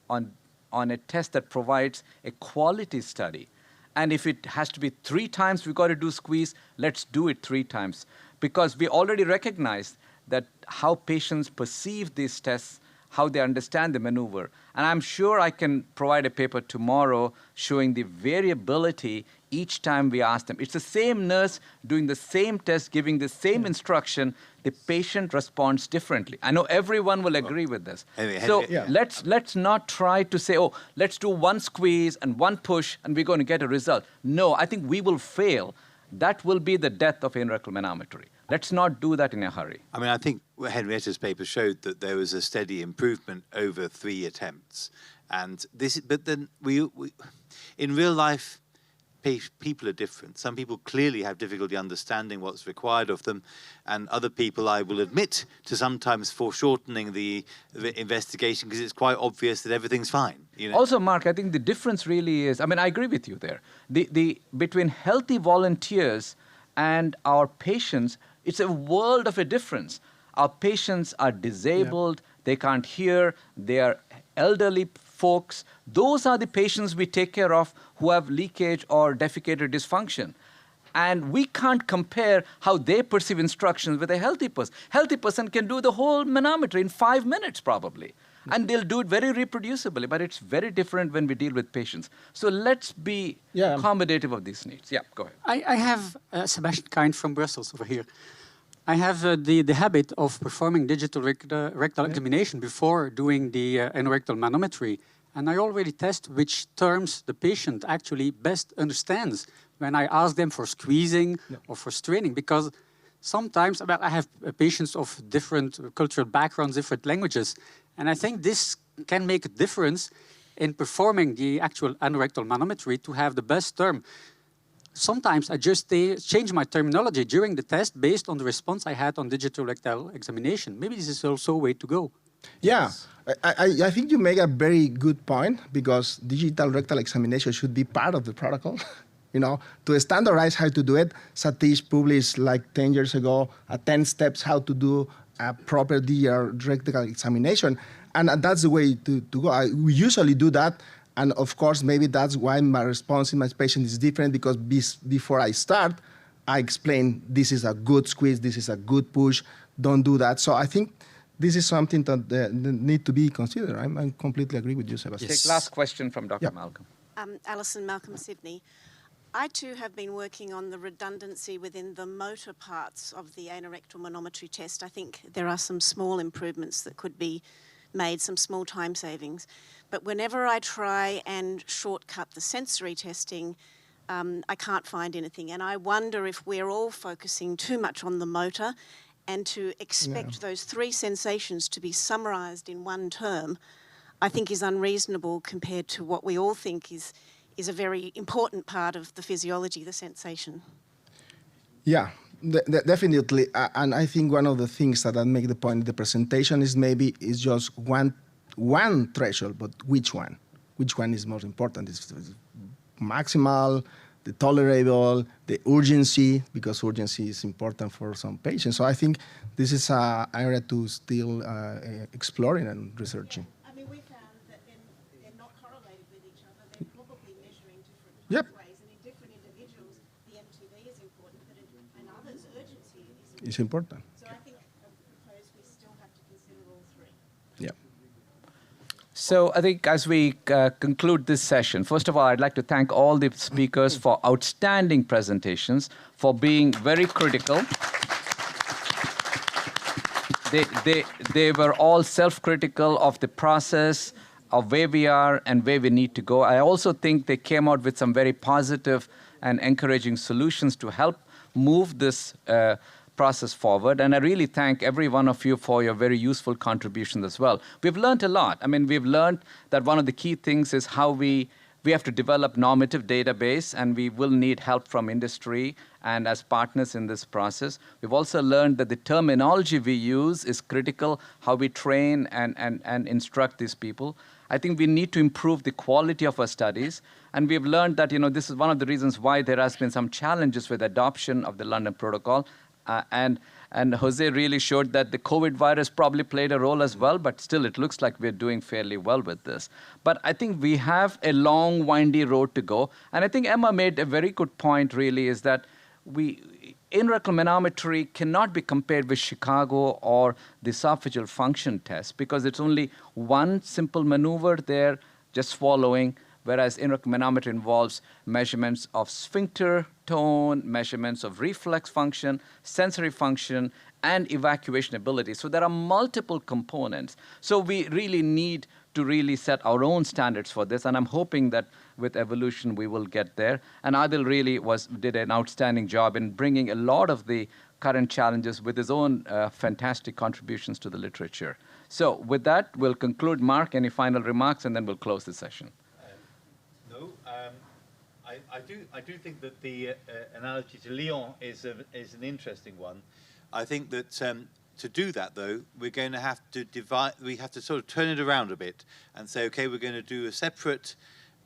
a test that provides a quality study. And if it has to be 3 times we've got to do squeeze, let's do it 3 times. Because we already recognize that how patients perceive these tests, how they understand the maneuver. And I'm sure I can provide a paper tomorrow showing the variability each time we ask them. It's the same nurse doing the same test, giving the same instruction. The patient responds differently. I know everyone will agree with this. Let's not try to say, oh, let's do 1 squeeze and 1 push and we're going to get a result. No, I think we will fail. That will be the death of anorectal manometry. Let's not do that in a hurry. I think Henrietta's paper showed that there was a steady improvement over 3 attempts. And this, but then we in real life, people are different. Some people clearly have difficulty understanding what's required of them, and other people, I will admit, to sometimes foreshortening the investigation because it's quite obvious that everything's fine. You know? Also, Mark, I think the difference really is, I mean, I agree with you there. Between healthy volunteers and our patients, it's a world of a difference. Our patients are disabled, they can't hear, they are elderly folks. Those are the patients we take care of who have leakage or defecator dysfunction. And we can't compare how they perceive instructions with a healthy person. Healthy person can do the whole manometry in 5 minutes probably. And they'll do it very reproducibly, but it's very different when we deal with patients. So let's be accommodative of these needs. Yeah, go ahead. I have Sebastian Kind from Brussels over here. I have the habit of performing digital rectal examination before doing the anorectal manometry. And I already test which terms the patient actually best understands when I ask them for squeezing or for straining. Because sometimes, well, I have patients of different cultural backgrounds, different languages. And I think this can make a difference in performing the actual anorectal manometry to have the best term. Sometimes I just change my terminology during the test based on the response I had on digital rectal examination. Maybe this is also a way to go. Yeah, I think you make a very good point because digital rectal examination should be part of the protocol. You know, to standardize how to do it, Satish published like 10 years ago 10 steps how to do a proper digital rectal examination. And that's the way to go. We usually do that. And of course, maybe that's why my response in my patient is different because before I start, I explain this is a good squeeze, this is a good push, don't do that. So I think this is something that need to be considered. I completely agree with you, Sebastian. Take last question from Dr. Malcolm. Alison Malcolm, Sydney. I too have been working on the redundancy within the motor parts of the anorectal manometry test. I think there are some small improvements that could be made, some small time savings. But whenever I try and shortcut the sensory testing, I can't find anything. And I wonder if we're all focusing too much on the motor and to expect those 3 sensations to be summarized in one term, I think is unreasonable compared to what we all think is a very important part of the physiology, the sensation. Yeah, definitely. And I think one of the things that I make the point in the presentation is maybe is just one threshold, but which one? Which one is most important? Is maximal, the tolerable, the urgency, because urgency is important for some patients. So I think this is an area to still exploring and researching. Yeah. I mean, we found that they're not correlated with each other. They're probably measuring different ways, and in different individuals, the MTV is important, but in others, urgency is important. So I think I propose we still have to consider all 3. Yeah. So I think as we conclude this session, first of all, I'd like to thank all the speakers for outstanding presentations, for being very critical. They were all self-critical of the process, of where we are and where we need to go. I also think they came out with some very positive and encouraging solutions to help move this process forward. And I really thank every one of you for your very useful contributions as well. We've learned a lot. I mean, we've learned that one of the key things is how we have to develop normative database, and we will need help from industry and as partners in this process. We've also learned that the terminology we use is critical, how we train and instruct these people. I think we need to improve the quality of our studies. And we've learned that, this is one of the reasons why there has been some challenges with adoption of the London Protocol. And Jose really showed that the COVID virus probably played a role as well, but still it looks like we're doing fairly well with this. But I think we have a long, windy road to go. And I think Emma made a very good point, really, is that anorectal manometry cannot be compared with Chicago or the esophageal function test because it's only one simple maneuver there, just swallowing, whereas anorectal manometry involves measurements of sphincter tone, measurements of reflex function, sensory function, and evacuation ability. So there are multiple components. So we really need to really set our own standards for this, and I'm hoping that with evolution we will get there. And Adil really did an outstanding job in bringing a lot of the current challenges with his own fantastic contributions to the literature. So with that, we'll conclude. Mark, any final remarks, and then we'll close the session. No, I do think that the analogy to Lyon is an interesting one. I think that to do that, though, we're going to have to divide. We have to sort of turn it around a bit and say, okay, we're going to do a separate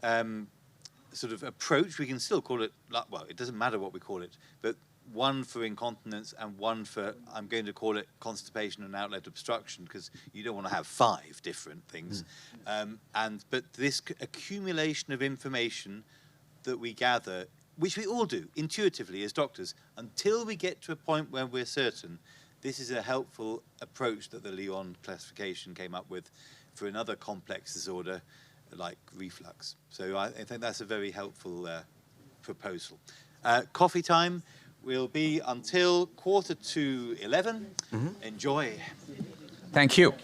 sort of approach. We can still call it, well, it doesn't matter what we call it, but one for incontinence and one for, I'm going to call it constipation and outlet obstruction, because you don't want to have 5 different things. But this accumulation of information that we gather, which we all do intuitively as doctors, until we get to a point where we're certain, this is a helpful approach that the Lyon classification came up with for another complex disorder like reflux. So I think that's a very helpful proposal. Coffee time will be until 11:15. Enjoy. Thank you.